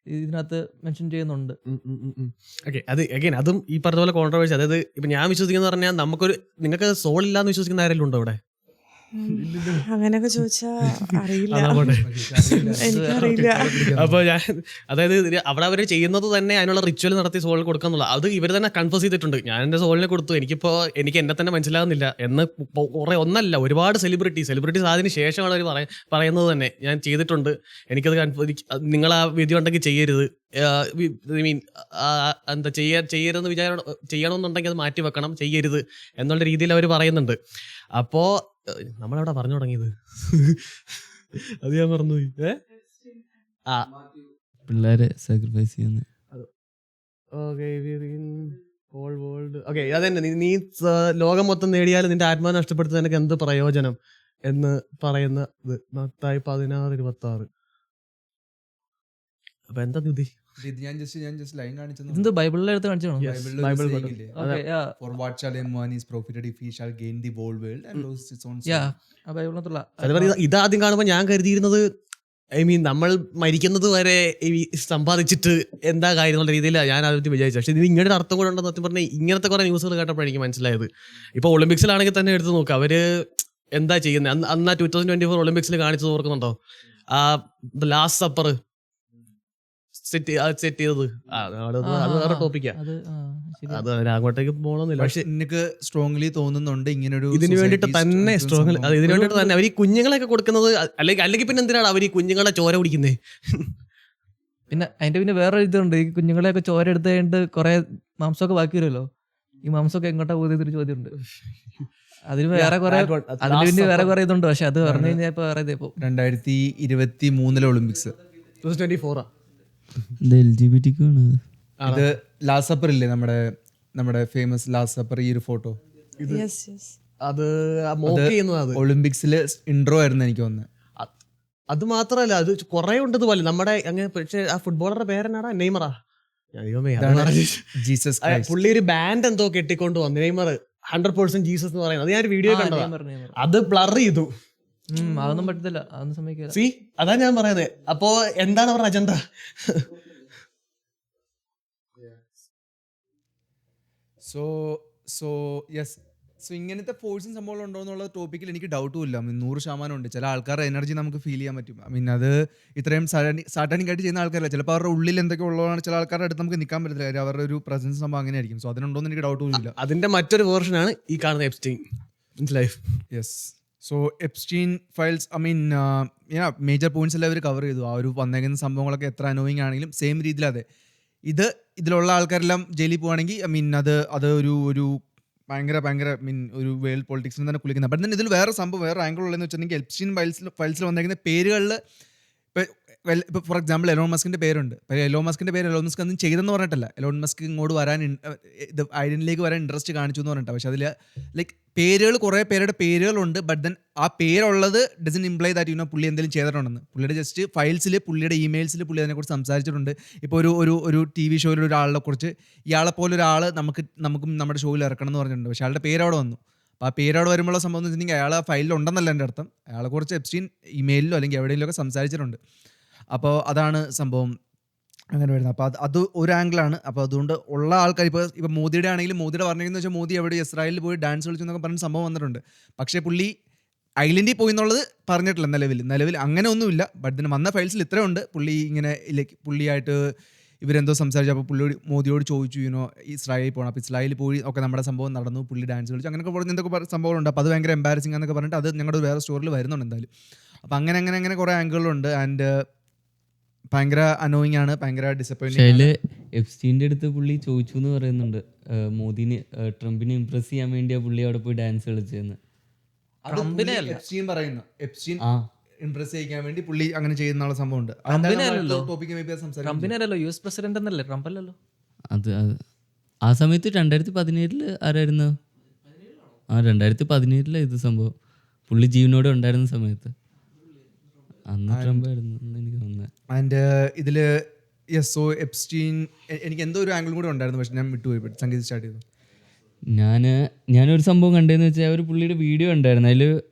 ഇതിനകത്ത് മെൻഷൻ ചെയ്യുന്നുണ്ട്. അത് അഗൈൻ അതും ഈ പറഞ്ഞ പോലെ കോൺട്രവേഴ്സി. അതായത് ഇപ്പൊ ഞാൻ വിശ്വസിക്കുന്ന പറഞ്ഞാൽ നിങ്ങൾക്ക് സോൾ ഇല്ലാന്ന് വിശ്വസിക്കുന്ന ആരെങ്കിലും ഉണ്ടോ ഇവിടെ? അങ്ങനെയൊക്കെ ചോദിച്ചാ അറിയില്ല, എനിക്കറിയില്ല. അപ്പൊ അതായത് അവിടെ അവർ ചെയ്യുന്നത് തന്നെ അതിനുള്ള റിച്വൽ നടത്തി സോൾ കൊടുക്കാന്നുള്ള അത് ഇവർ തന്നെ കൺഫേസ് ചെയ്തിട്ടുണ്ട്. ഞാൻ എന്റെ സോളിനെ കൊടുത്തു, എനിക്ക് എന്നെ തന്നെ മനസ്സിലാകുന്നില്ല എന്ന് കുറെ ഒന്നല്ല ഒരുപാട് സെലിബ്രിറ്റീസ് അതിന് ശേഷമാണ് അവർ പറയുന്നത് തന്നെ ഞാൻ ചെയ്തിട്ടുണ്ട്, എനിക്കത് നിങ്ങൾ ആ വിധി ഉണ്ടെങ്കിൽ ചെയ്യരുത്, മീൻ എന്താ ചെയ്യരുതെന്ന് ചെയ്യണമെന്നുണ്ടെങ്കിൽ അത് മാറ്റി വെക്കണം, ചെയ്യരുത് എന്നുള്ള രീതിയിൽ അവർ പറയുന്നുണ്ട്. അപ്പോ നമ്മളെവിടെ പറഞ്ഞു തുടങ്ങിയത്? അത് ഞാൻ മറന്നുപോയി. പിള്ളേരെ സാക്രിഫൈസ് ചെയ്യുന്ന അതന്നെ, നീ ലോകം മൊത്തം നേടിയാലും നിന്റെ ആത്മാവ് നഷ്ടപ്പെടുത്തുന്ന നിനക്ക് എന്ത് പ്രയോജനം എന്ന് പറയുന്നത് മത്തായി 16:26. അപ്പൊ എന്താ ബുദ്ധി? ഞാൻ ജസ്റ്റ് ലൈൻ കാണിച്ചത് ഇത് ബൈബിളിലെ എടുത്ത് കാണിച്ചോ? For what shall a man is profited if he shall gain the whole world and lose his own soul? ഇതാദ്യം കാണുമ്പോ ഞാൻ കരുതിയിരുന്നത് നമ്മൾ മരിക്കുന്നത് വരെ സമ്പാദിച്ചിട്ട് എന്താ കാര്യം എന്നുള്ള രീതിയിലാണ് ഞാൻ ആദ്യം വിചാരിച്ചത്. പക്ഷെ ഇത് ഇങ്ങനെ അർത്ഥം കൂടെ ഉണ്ടെന്ന് സത്യം പറഞ്ഞാൽ ഇങ്ങനത്തെ കുറെ ന്യൂസുകൾ കേട്ടപ്പോൾ എനിക്ക് മനസ്സിലായത്. ഇപ്പൊ ഒളിമ്പിക്സിലാണെങ്കിൽ തന്നെ എടുത്ത് നോക്കുക, അവര് എന്താ ചെയ്യുന്നത്. അന്ന് 2024 ഒളിമ്പിക്സിൽ കാണിച്ചത് ഓർക്കുന്നുണ്ടോ? ലാസ്റ്റ് സപ്പർ സെറ്റ് ചെയ്തത് അത് വേറെ ടോപ്പിക്കാ, അത് അങ്ങോട്ടേക്ക് പോകണമെന്നില്ല. പക്ഷെ എനിക്ക് സ്ട്രോങ്ലി തോന്നുന്നുണ്ട് ഇങ്ങനൊരു ഇതിനു വേണ്ടിട്ട് തന്നെ ഇതിനു വേണ്ടിട്ട് തന്നെ അവർ ഈ കുഞ്ഞുങ്ങളെയൊക്കെ കൊടുക്കുന്നത്. അല്ലെങ്കിൽ പിന്നെ എന്തിനാണ് അവർ ഈ കുഞ്ഞുങ്ങളെ ചോര കുടിക്കുന്നത്? പിന്നെ അതിന്റെ വേറെ ഇതുണ്ട്, ഈ കുഞ്ഞുങ്ങളെയൊക്കെ ചോര എടുത്ത് കഴിഞ്ഞിട്ട് കുറെ മാംസമൊക്കെ ബാക്കി വരുമല്ലോ, ഈ മാംസമൊക്കെ എങ്ങോട്ടാ പോകുന്നൊരു ചോദ്യമുണ്ട്. അതിന് വേറെ കുറെ ഇതുണ്ട്, പക്ഷെ അത് പറഞ്ഞു കഴിഞ്ഞാൽ ഇപ്പൊ വേറെ ഇതേ 2023 ഒളിമ്പിക്സ് 2024 ഇത് ലാസ്റ്റ് സപ്പർ ഇല്ലേ നമ്മുടെ നമ്മുടെ ഫേമസ് ലാസ്റ്റ് സപ്പർ ഈ ഒരു ഫോട്ടോ യെസ് യെസ്. അത് മോക്ക് ചെയ്യുന്നത് അത്. ഒളിമ്പിക്സിൽ ഇൻട്രോ ആയിരുന്നു എനിക്ക് തോന്നുന്നത്. അത് മാത്രല്ല, അത് കുറെ ഉണ്ട് ഇതുപോലെ നമ്മുടെ അങ്ങനെ. പക്ഷേ ആ ഫുട്ബോളറുടെ പേരെന്നാടാ? നെയ്മറാ? ജീസസ് പുള്ളി ഒരു ബാൻഡ് എന്തോ കെട്ടിക്കൊണ്ട് വന്നു, നെയ്മർ 100% ജീസസ് എന്ന് പറയുന്നത്. അത് ഞാൻ ഒരു വീഡിയോ കണ്ടതാ. അത് ബ്ലർ ചെയ്തു. അതൊന്നും പറ്റത്തില്ല, അതൊന്നും സമ്മതിക്കില്ല. സി, അതാ ഞാൻ പറയുന്നത്. അപ്പോ എന്താണ് അവരുടെ അജണ്ട? So yes. സോ ഇങ്ങനത്തെ ഫോഴ്സും സംഭവം ഉണ്ടോ എന്നുള്ള ടോപ്പിക്കിൽ എനിക്ക് ഡൗട്ടും ഇല്ല. 100% ഉണ്ട്. ചില ആൾക്കാരുടെ എനർജി നമുക്ക് ഫീൽ ചെയ്യാൻ പറ്റും. അത് ഇത്രയും സാറ്റാനിക് ആയിട്ട് ചെയ്യുന്ന ആൾക്കാരല്ല. ചിലപ്പോൾ അവരുടെ ഉള്ളിൽ എന്തൊക്കെ ഉള്ളതാണ് ചില ആൾക്കാരുടെ അടുത്ത് നമുക്ക് നിൽക്കാൻ പറ്റത്തില്ല. അവരുടെ ഒരു പ്രസൻസ് സംഭവം അങ്ങനെ ആയിരിക്കും. സോ അതിനുണ്ടോ എന്ന് എനിക്ക് ഡൗട്ടും ഇല്ല. അതിന്റെ മറ്റൊരു വേർഷനാണ് ഈ കാണുന്ന Epstein. Life. Yes. So Epstein files major points എല്ലാം അവർ കവർ ചെയ്തു. ആ ഒരു വന്നേക്കുന്ന സംഭവങ്ങളൊക്കെ എത്ര അനോയിങ് ആണെങ്കിലും സെയിം രീതിയിൽ അതെ ഇതിലുള്ള ആൾക്കാരെല്ലാം ജയിലിൽ പോവുകയാണെങ്കിൽ അത് ഒരു ഭയങ്കര ഒരു വേൾഡ് പൊളിറ്റിക്സിന് തന്നെ കുളിക്കുന്നത്. ബട്ട് ഇതിൽ വേറെ സംഭവം, വേറെ ആംഗിൾ ഉള്ളതെന്ന് വെച്ചിട്ടുണ്ടെങ്കിൽ എപ്സ്റ്റീൻ ഫയൽസിൽ വന്നേക്കുന്ന പേരുകളിൽ ഇപ്പോൾ ഫോർ എക്സാമ്പിൾ എലോൺ മസ്കിൻ്റെ പേരുണ്ട്. എലോൺ മസ്കിൻ്റെ പേര് എലോൺ മസ്ക് ഒന്നും ചെയ്തെന്ന് പറഞ്ഞിട്ടല്ല. എലോൺ മസ്ക് ഇങ്ങോട്ട് വരാൻ ഇത് ഐഡൻറ്റിലേക്ക് വരാൻ ഇൻട്രസ്റ്റ് കാണിച്ചു എന്ന് പറഞ്ഞിട്ടാണ്. പക്ഷെ അതിൽ ലൈക്ക് പേരുകൾ കുറേ പേരുടെ പേരുകളുണ്ട്. ബട്ട് ദെൻ ആ പേരുള്ളത് ഡസൻ ഇംപ്ലൈ ദാറ്റ് പുള്ളി എന്തെങ്കിലും ചെയ്തിട്ടുണ്ടെന്ന്. പുള്ളിയുടെ ജസ്റ്റ് ഫയൽസിൽ പുള്ളിയുടെ ഇമെയിൽസിൽ പുള്ളി അതിനെക്കുറിച്ച് സംസാരിച്ചിട്ടുണ്ട്. ഇപ്പോൾ ഒരു TV ഷോയിൽ ഒരാളെ കുറിച്ച് ഇയാളെ പോലെ ഒരാൾ നമുക്കും നമ്മുടെ ഷോയിൽ ഇറക്കണം എന്ന് പറഞ്ഞിട്ടുണ്ട്. പക്ഷേ അയാളുടെ പേര് അവിടെ വന്നു. അപ്പോൾ ആ പേര് അവിടെ വരുമ്പോഴുള്ള സംഭവം എന്ന് വെച്ചിട്ടുണ്ടെങ്കിൽ അയാൾ ആ ഫയലിൽ ഉണ്ടെന്നല്ല എൻ്റെ അർത്ഥം. അയാളെ കുറിച്ച് എപ്സ്റ്റീൻ ഇമെയിലിലോ അല്ലെങ്കിൽ എവിടെയെങ്കിലും ഒക്കെ സംസാരിച്ചിട്ടുണ്ട്. അപ്പോൾ അതാണ് സംഭവം അങ്ങനെ വരുന്നത്. അപ്പോൾ അത് ഒരു ആംഗിളാണ്. അപ്പോൾ അതുകൊണ്ട് ഉള്ള ആൾക്കാർ ഇപ്പോൾ മോദിയുടെ ആണെങ്കിലും മോദിയുടെ പറഞ്ഞതെന്ന് വെച്ചാൽ മോദി എവിടെ ഇസ്രായേലിൽ പോയി ഡാൻസ് കളിച്ചു എന്നൊക്കെ പറഞ്ഞ സംഭവം വന്നിട്ടുണ്ട്. പക്ഷേ പുള്ളി ഐലൻഡിൽ പോയി എന്നുള്ളത് പറഞ്ഞിട്ടില്ല നിലവിൽ അങ്ങനെ ഒന്നുമില്ല. ബട്ട് ഇതിന് വന്ന ഫയൽസിൽ ഇത്രയുണ്ട്. പുള്ളി ഇങ്ങനെ പുള്ളിയായിട്ട് ഇവരെന്തോ സംസാരിച്ചു. അപ്പോൾ പുള്ളി മോദിയോട് ചോദിച്ചു ഇസ്രായേലിൽ പോകണം. അപ്പോൾ ഇസ്രായേലിൽ പോയി ഒക്കെ നമ്മുടെ സംഭവം നടന്നു, പുള്ളി ഡാൻസ് കളിച്ചു, അങ്ങനെയൊക്കെ പറഞ്ഞ് എന്തൊക്കെ സംഭവങ്ങളുണ്ട്. അപ്പോൾ അത് ഭയങ്കര എംബാരസിംഗ് എന്നൊക്കെ പറഞ്ഞിട്ട് അത് ഞങ്ങളുടെ വേറെ സ്റ്റോറിൽ വരുന്നുണ്ട് എന്തായാലും. അപ്പോൾ അങ്ങനെ കുറേ ആംഗിളുണ്ട്. ആൻഡ് ഭയങ്കര അനോയിങ് ആണ്, ഭയങ്കര ഡിസപ്പോയിന്റിംഗ്. എപ്സ്റ്റീൻ്റെ അടുത്ത് പുള്ളി ചോദിച്ചു എന്ന് പറയുന്നുണ്ട്, ട്രംപിനെ ഇംപ്രസ് ചെയ്യാൻ വേണ്ടിയാ പുള്ളി അവിടെ പോയി ഡാൻസ് കളിച്ചതെന്ന്. എപ്സ്റ്റീൻ പറയുന്നു. എപ്സ്റ്റീൻ ആ ഇംപ്രസ് ചെയ്യിക്കാൻ വേണ്ടി പുള്ളി അങ്ങനെ ചെയ്യുന്ന സംഭവമുണ്ട്. ട്രംപിനല്ലോ US പ്രസിഡന്റ് എന്നല്ലേ, ട്രംപ് അല്ലല്ലോ. അത് ആ സമയത്ത് 2017 ആരായിരുന്നു? 2017 ഇത് സംഭവം. പുള്ളി ജീവനോടെ ഉണ്ടായിരുന്ന സമയത്ത് അന്ന് ട്രംപ് ആയിരുന്നു എനിക്ക് തോന്നുന്നത്. ആൻഡ് ഇതിൽ സോ എപ്സ്റ്റീൻ എനിക്ക് എന്തോ ഒരു ആംഗിൾ കൂടെ ഉണ്ടായിരുന്നു. പക്ഷെ ഞാൻ വിട്ടുപോയി. സംഗീത് സ്റ്റാർട്ട് ചെയ്തു. ഞാനൊരു സംഭവം കണ്ടതെന്ന് വെച്ചാൽ ഒരു പുള്ളിയുടെ വീഡിയോ ഉണ്ടായിരുന്നു. അതിൽ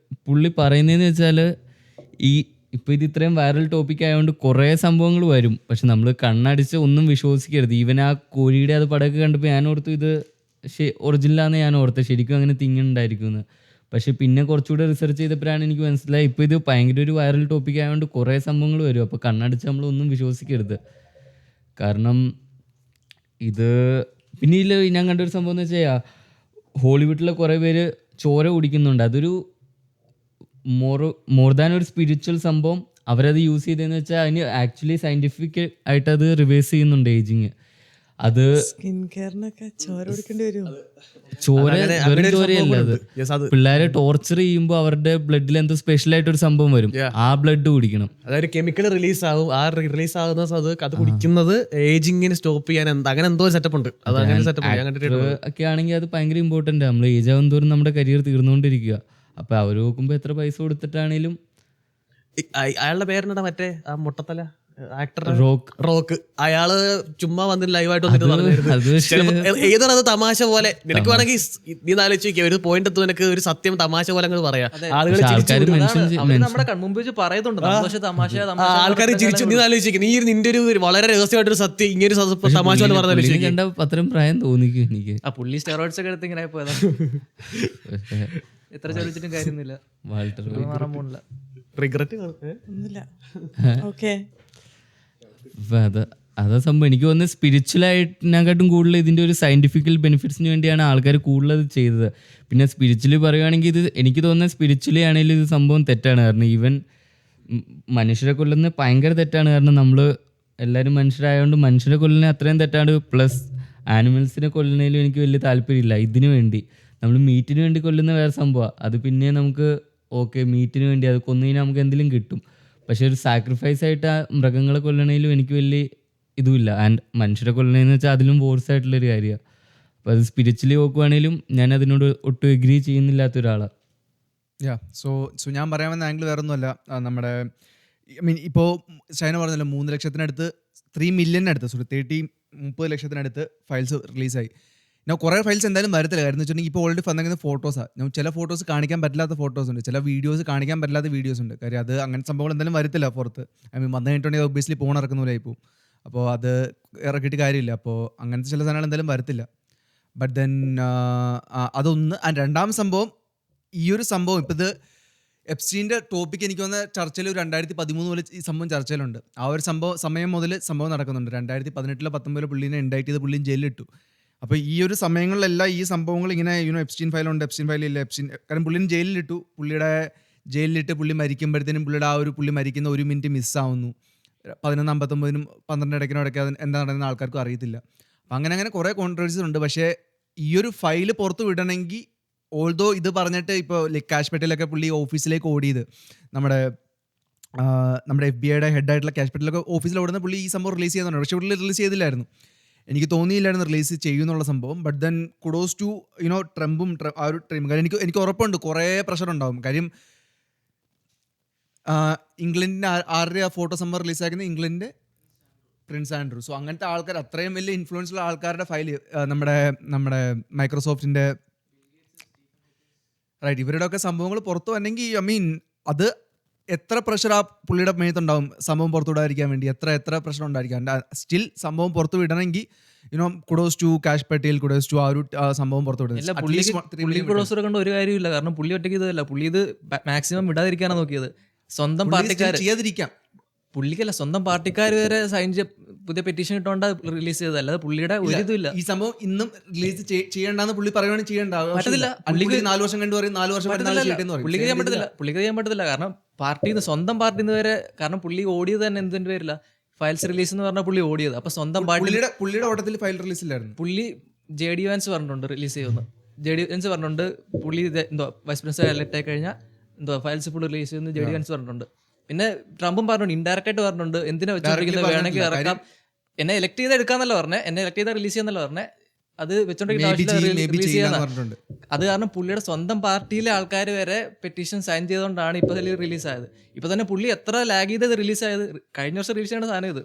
പുള്ളി പറയുന്നതെന്ന് വെച്ചാൽ ഇപ്പോൾ ഇത് ഇത്രയും വൈറൽ ടോപ്പിക് ആയതുകൊണ്ട് കുറേ സംഭവങ്ങൾ വരും. പക്ഷെ നമ്മൾ കണ്ണടിച്ച് ഒന്നും വിശ്വസിക്കരുത്. ഈവൻ ആ കോഴിയുടെ അത് പടമൊക്കെ കണ്ടപ്പോൾ ഞാൻ ഓർത്തു ഇത് ഒറിജിനലാന്ന് ഞാൻ ഓർത്തത്. ശരിക്കും അങ്ങനെ തിങ്ങുണ്ടായിരിക്കും എന്ന്. പക്ഷെ പിന്നെ കുറച്ചുകൂടെ റിസർച്ച് ചെയ്തപ്പോഴാണ് എനിക്ക് മനസ്സിലായി ഇപ്പോൾ ഇത് ഭയങ്കര ഒരു വൈറൽ ടോപ്പിക് ആയതുകൊണ്ട് കുറേ സംഭവങ്ങൾ വരും. അപ്പോൾ കണ്ണടിച്ച് നമ്മളൊന്നും വിശ്വസിക്കരുത്. കാരണം ഇത് പിന്നെ ഞാൻ കണ്ടൊരു സംഭവം എന്ന് വെച്ചാൽ ഹോളിവുഡിലെ കുറേ പേര് ചോര കുടിക്കുന്നുണ്ട്. അതൊരു മോർ ദാൻ ഒരു സ്പിരിച്വൽ സംഭവം. അവരത് യൂസ് ചെയ്തതെന്ന് വെച്ചാൽ അതിന് ആക്ച്വലി സയൻറ്റിഫിക് ആയിട്ട് അത് റിവേഴ്സ് ചെയ്യുന്നുണ്ട് ഏജിങ്. അത് സ്കിൻ കെയറിനൊക്കെ ചോര കൊടുക്കേണ്ടി വരും. ചോരയല്ല, അത് പിള്ളേരെ ടോർച്ചർ ചെയ്യുമ്പോൾ അവരുടെ ബ്ലഡിൽ എന്തോ സ്പെഷ്യൽ ആയിട്ടൊരു സംഭവം വരും. ആ ബ്ലഡ് കുടിക്കണം. അതായത് കെമിക്കൽ റിലീസ് ആവും. ആ റിലീസ് ആകുന്ന അത് കുടിക്കുന്നത് ഏജിങ്ങിന് സ്റ്റോപ്പ് ചെയ്യാൻ അങ്ങനെ എന്തോ സെറ്റപ്പ് ഉണ്ട്. അത് അങ്ങനെ സെറ്റപ്പ് ഒക്കെ ആണെങ്കിൽ അത് ഭയങ്കര ഇമ്പോർട്ടൻ്റ്. നമ്മൾ ഏജ് ആവും തോറും നമ്മുടെ കരിയർ തീർന്നുകൊണ്ടിരിക്കുക. അപ്പൊ അവർ നോക്കുമ്പോൾ എത്ര പൈസ കൊടുത്തിട്ടാണേലും. അയാളുടെ പേരെന്നടാ മറ്റേ ആ മുട്ടത്തല ആക്ടർ റോക്ക്. അയാള് ചുമ്മാ വന്നിട്ട് ലൈവായിട്ട് വന്നിട്ട് ഏതാണ് അത് തമാശ പോലെ. നിനക്ക് വേണമെങ്കിൽ നീ ആലോചിക്കുക ഒരു പോയിന്റ് എത്തും നിനക്ക് ഒരു സത്യം തമാശ പോലെ അങ്ങ് പറയാം. ആൾക്കാർ ചിരിച്ചു. നീ ആലോചിക്കുക നീ നിന്റെ ഒരു വളരെ രഹസ്യമായിട്ടൊരു സത്യം ഇങ്ങനെ തമാശ പോലെ പറഞ്ഞാൽ അത്രയും പ്രായം തോന്നിക്കും എനിക്ക്. ആ പുള്ളി സ്റ്റെറോയിഡ്സ് ഒക്കെ എടുത്ത് ഇങ്ങനെ പോയതാ. എത്ര ചോദിച്ചിട്ടും കാര്യമൊന്നുമില്ല. റിഗ്രറ്റ് ഒന്നുമില്ല. ഓക്കെ, അതാ സംഭവം. എനിക്ക് തോന്നുന്നത് സ്പിരിച്വലായിട്ടിനെക്കാട്ടും കൂടുതൽ ഇതിൻ്റെ ഒരു സയൻറ്റിഫിക്കൽ ബെനിഫിറ്റ്സിന് വേണ്ടിയാണ് ആൾക്കാർ കൂടുതലത് ചെയ്തത്. പിന്നെ സ്പിരിച്വലി പറയുകയാണെങ്കിൽ ഇത് എനിക്ക് തോന്നുന്നത് സ്പിരിച്വലി ആണെങ്കിലും ഇത് സംഭവം തെറ്റാണ്. കാരണം ഈവൻ മനുഷ്യരെ കൊല്ലുന്നത് ഭയങ്കര തെറ്റാണ്. കാരണം നമ്മൾ എല്ലാവരും മനുഷ്യരായതുകൊണ്ട് മനുഷ്യരെ കൊല്ലുന്നത് അത്രയും തെറ്റാണ്. പ്ലസ് ആനിമൽസിനെ കൊല്ലുന്നതിലും എനിക്ക് വലിയ താല്പര്യമില്ല. ഇതിനു വേണ്ടി നമ്മൾ മീറ്റിന് വേണ്ടി കൊല്ലുന്ന വേറെ സംഭവമാണ്. അത് പിന്നെ നമുക്ക് ഓക്കെ മീറ്റിന് വേണ്ടി അത് കൊന്നു കഴിഞ്ഞാൽ നമുക്ക് എന്തെങ്കിലും കിട്ടും. പക്ഷെ ഒരു സാക്രിഫൈസ് ആയിട്ട് ആ മൃഗങ്ങളെ കൊല്ലണേലും എനിക്ക് വലിയ ഇതുമില്ല. ആൻഡ് മനുഷ്യരെ കൊല്ലണേന്ന് വെച്ചാൽ അതിലും വോഴ്സ് ആയിട്ടുള്ളൊരു കാര്യമാണ്. അപ്പോൾ അത് സ്പിരിച്വലി നോക്കുവാണേലും ഞാൻ അതിനോട് ഒട്ടും എഗ്രി ചെയ്യുന്നില്ലാത്ത ഒരാളാണ്. സോ ഞാൻ പറയാൻ വന്ന ആംഗിൾ വേറെ ഒന്നുമല്ല. നമ്മുടെ ഐ മീൻ ഇപ്പോൾ ചൈന പറഞ്ഞല്ലോ 3 ലക്ഷത്തിനടുത്ത് 3 മില്യണിനടുത്ത് 30 ലക്ഷത്തിനടുത്ത് ഫയൽസ് റിലീസായി. ഞാൻ കുറേ ഫയൽസ് എന്തായാലും വരത്തില്ല. കാര്യം എന്ന് വെച്ചിട്ടുണ്ടെങ്കിൽ ഇപ്പോൾ ഓൾറെഡി വന്നിരിക്കുന്ന ഫോട്ടോസാണ്. ഞാൻ ചില ഫോട്ടോസ് കാണിക്കാൻ പറ്റില്ലാത്ത ഫോട്ടോസ് ഉണ്ട്, ചില വീഡിയോസ് കാണിക്കാൻ പറ്റില്ലാത്ത വീഡിയോസ് ഉണ്ട്. കാര്യം അത് അങ്ങനത്തെ സംഭവങ്ങൾ എന്തായാലും വരത്തില്ല പുറത്ത്. ഐ മീൻ വന്നു കഴിഞ്ഞിട്ടുണ്ടെങ്കിൽ ഒബ്വിയസ്ലി ഫോൺ ഇറക്കുന്ന പോലെ ആയിപ്പോവും. അപ്പോൾ അത് ഇറക്കിയിട്ട് കാര്യമില്ല. അപ്പോൾ അങ്ങനത്തെ ചില സാധനങ്ങൾ എന്തായാലും വരത്തില്ല. ബട്ട് ദെൻ അതൊന്ന്. രണ്ടാം സംഭവം, ഈ ഒരു സംഭവം ഇപ്പോൾ ഇത് എപ്സ്റ്റീൻ്റെ ടോപ്പിക് എനിക്ക് വന്ന ചർച്ചയിൽ 2013 മുതൽ ഈ സംഭവം ചർച്ചയിലുണ്ട്. ആ ഒരു സമയം മുതൽ സംഭവം നടക്കുന്നുണ്ട്. 2018 19 പുള്ളീനെ ഇൻഡൈറ്റ് ചെയ്ത് പുള്ളിയും ജയിലിലിട്ടു. അപ്പോൾ ഈ ഒരു സമയങ്ങളിലെല്ലാം ഈ സംഭവങ്ങൾ ഇങ്ങനെ എപ്സ്റ്റീൻ ഫയലുണ്ട്, എപ്സ്റ്റീൻ ഫയലില്ല, കാരണം പുള്ളിനെ ജയിലിലിട്ടു. ജയിലിലിട്ട് പുള്ളി മരിക്കുമ്പോഴത്തേനും പുള്ളിയുടെ ആ ഒരു പുള്ളി മരിക്കുന്ന 1 മിനിറ്റ് മിസ്സാവുന്നു. 11:59 12 ഇടയ്ക്ക് അത് എന്താ നടക്കുന്ന ആൾക്കാർക്കും അറിയത്തില്ല. അപ്പം അങ്ങനെ കുറേ കോൺട്രവേഴ്സീസ് ഉണ്ട്. പക്ഷേ ഈ ഒരു ഫയല് പുറത്ത് വിടണമെങ്കിൽ ഓൾദോ ഇത് പറഞ്ഞിട്ട് ഇപ്പോൾ കാഷ് പെട്ടിലൊക്കെ പുള്ളി ഓഫീസിലേക്ക് ഓടിയത്, നമ്മുടെ FBI ഹെഡായിട്ടുള്ള കാഷ് പെട്ടിലൊക്കെ ഓഫീസിൽ ഓടുന്ന പുള്ളി ഈ സംഭവം റിലീസ് ചെയ്യുന്നുണ്ട്. പക്ഷേ പുള്ളി റിലീസ് ചെയ്തില്ലായിരുന്നു. എനിക്ക് തോന്നിയില്ലായിരുന്നു റിലീസ് ചെയ്യുന്നുള്ള സംഭവം. ബട്ട് ദെൻ കുഡോസ് ടു ട്രംപും ആ ഒരു ടീം. കാര്യം എനിക്ക് ഉറപ്പുണ്ട് കുറേ പ്രഷർ ഉണ്ടാവും. കാര്യം ഇംഗ്ലണ്ടിൻ്റെ ആരുടെ ഫോട്ടോ സംഭവം റിലീസാക്കുന്നത് ഇംഗ്ലണ്ടിൻ്റെ പ്രിൻസ് ആൻഡ്രൂ. സോ അങ്ങനത്തെ ആൾക്കാർ, അത്രയും വലിയ ഇൻഫ്ലുവൻസ് ഉള്ള ആൾക്കാരുടെ ഫയല് നമ്മുടെ മൈക്രോസോഫ്റ്റിൻ്റെ റൈറ്റ് ഇവരുടെ ഒക്കെ സംഭവങ്ങൾ പുറത്തു വന്നെങ്കിൽ ഐ മീൻ അത് എത്ര പ്രഷർ ആ പുള്ളിയുടെ മേത്തുണ്ടാവും സംഭവം പുറത്തു വിടാതിരിക്കാൻ വേണ്ടി, എത്ര പ്രശ്നം ഉണ്ടായിരിക്കാം. സ്റ്റിൽ സംഭവം പുറത്തു വിടണമെങ്കിൽ kudos to Kash Patel, kudos to ആ ഒരു സംഭവം പുറത്തു ഇല്ല, പുള്ളി കുഡോസ് കൊണ്ട് ഒരു കാര്യമില്ല. കാരണം പുള്ളി ഒറ്റയ്ക്ക് ഇതല്ല, പുള്ളി ഇത് മാക്സിമം വിടാതിരിക്കാനാണ് നോക്കിയത്. സ്വന്തം പാർട്ടിക്കാർ ചെയ്യാതിരിക്കാം, പുള്ളിക്കല്ല സ്വന്തം പാർട്ടിക്കാർ വരെ സൈൻ പുതിയ പെറ്റീഷൻ ഇട്ടോണ്ടാ റിലീസ് ചെയ്തത്. അല്ലാതെ പുള്ളിയുടെ ഒരു ഇതുമില്ല. ഈ സംഭവം ഇന്നും റിലീസ് ചെയ്യേണ്ടെന്ന് പുള്ളി പറയുകയാണെങ്കിൽ ചെയ്യേണ്ട പറ്റത്തില്ല. പുള്ളിക്ക് 4 വർഷം കണ്ടു പറയും, 4 വർഷം പുള്ളിക്ക് ചെയ്യാൻ പറ്റത്തില്ല. കാരണം സ്വന്തം പാർട്ടിന്ന് വരെ, കാരണം പുള്ളി ഓടിയത് തന്നെ എന്തിന്റെ പേരില്ല, ഫയൽസ് റിലീസ് എന്ന് പറഞ്ഞാൽ പുള്ളി ഓടിയത്. അപ്പൊ സ്വന്തം പുള്ളിയുടെ ഓട്ടത്തിൽ ഫയൽ റിലീസ് ഇല്ലായിരുന്നു. പുള്ളി JD Vance പറഞ്ഞിട്ടുണ്ട് റിലീസ് ചെയ്യുന്നു. JD Vance പറഞ്ഞിട്ടുണ്ട് പുള്ളി എന്തോ വൈസ് പ്രസിഡന്റ് എലക്ട് ആയി കഴിഞ്ഞാൽ എന്തോ ഫയൽസ് ഫുൾ റിലീസ് ചെയ്യുന്നു JD Vance പറഞ്ഞിട്ടുണ്ട്. പിന്നെ ട്രംപും പറഞ്ഞിട്ടുണ്ട്, ഇൻഡയറക്റ്റ് ആയിട്ട് പറഞ്ഞിട്ടുണ്ട് എന്തിനാ വെച്ചോണ്ടിരിക്കുന്നത്, വേണമെങ്കിൽ ഇറക്കാം, എന്നെ എലക്ട് ചെയ്ത് എടുക്കാന്നല്ല പറഞ്ഞേ, എന്നെ എലക്ട് ചെയ്താൽ റിലീസ് ചെയ്യാന്നല്ല പറഞ്ഞേ, അത് വെച്ചോണ്ടിരിക്കുന്ന റിലീസ് ചെയ്യാന്ന്. അത് കാരണം പുള്ളിയുടെ സ്വന്തം പാർട്ടിയിലെ ആൾക്കാർ വരെ പെറ്റീഷൻ സൈൻ ചെയ്തുകൊണ്ടാണ് ഇപ്പൊ റിലീസ് ആയത്. ഇപ്പൊ തന്നെ പുള്ളി എത്ര ലാഗ് ചെയ്തത് റിലീസ് ആയത്, കഴിഞ്ഞ വർഷം റിലീസ് ചെയ്യേണ്ട സാധനം ഇത്.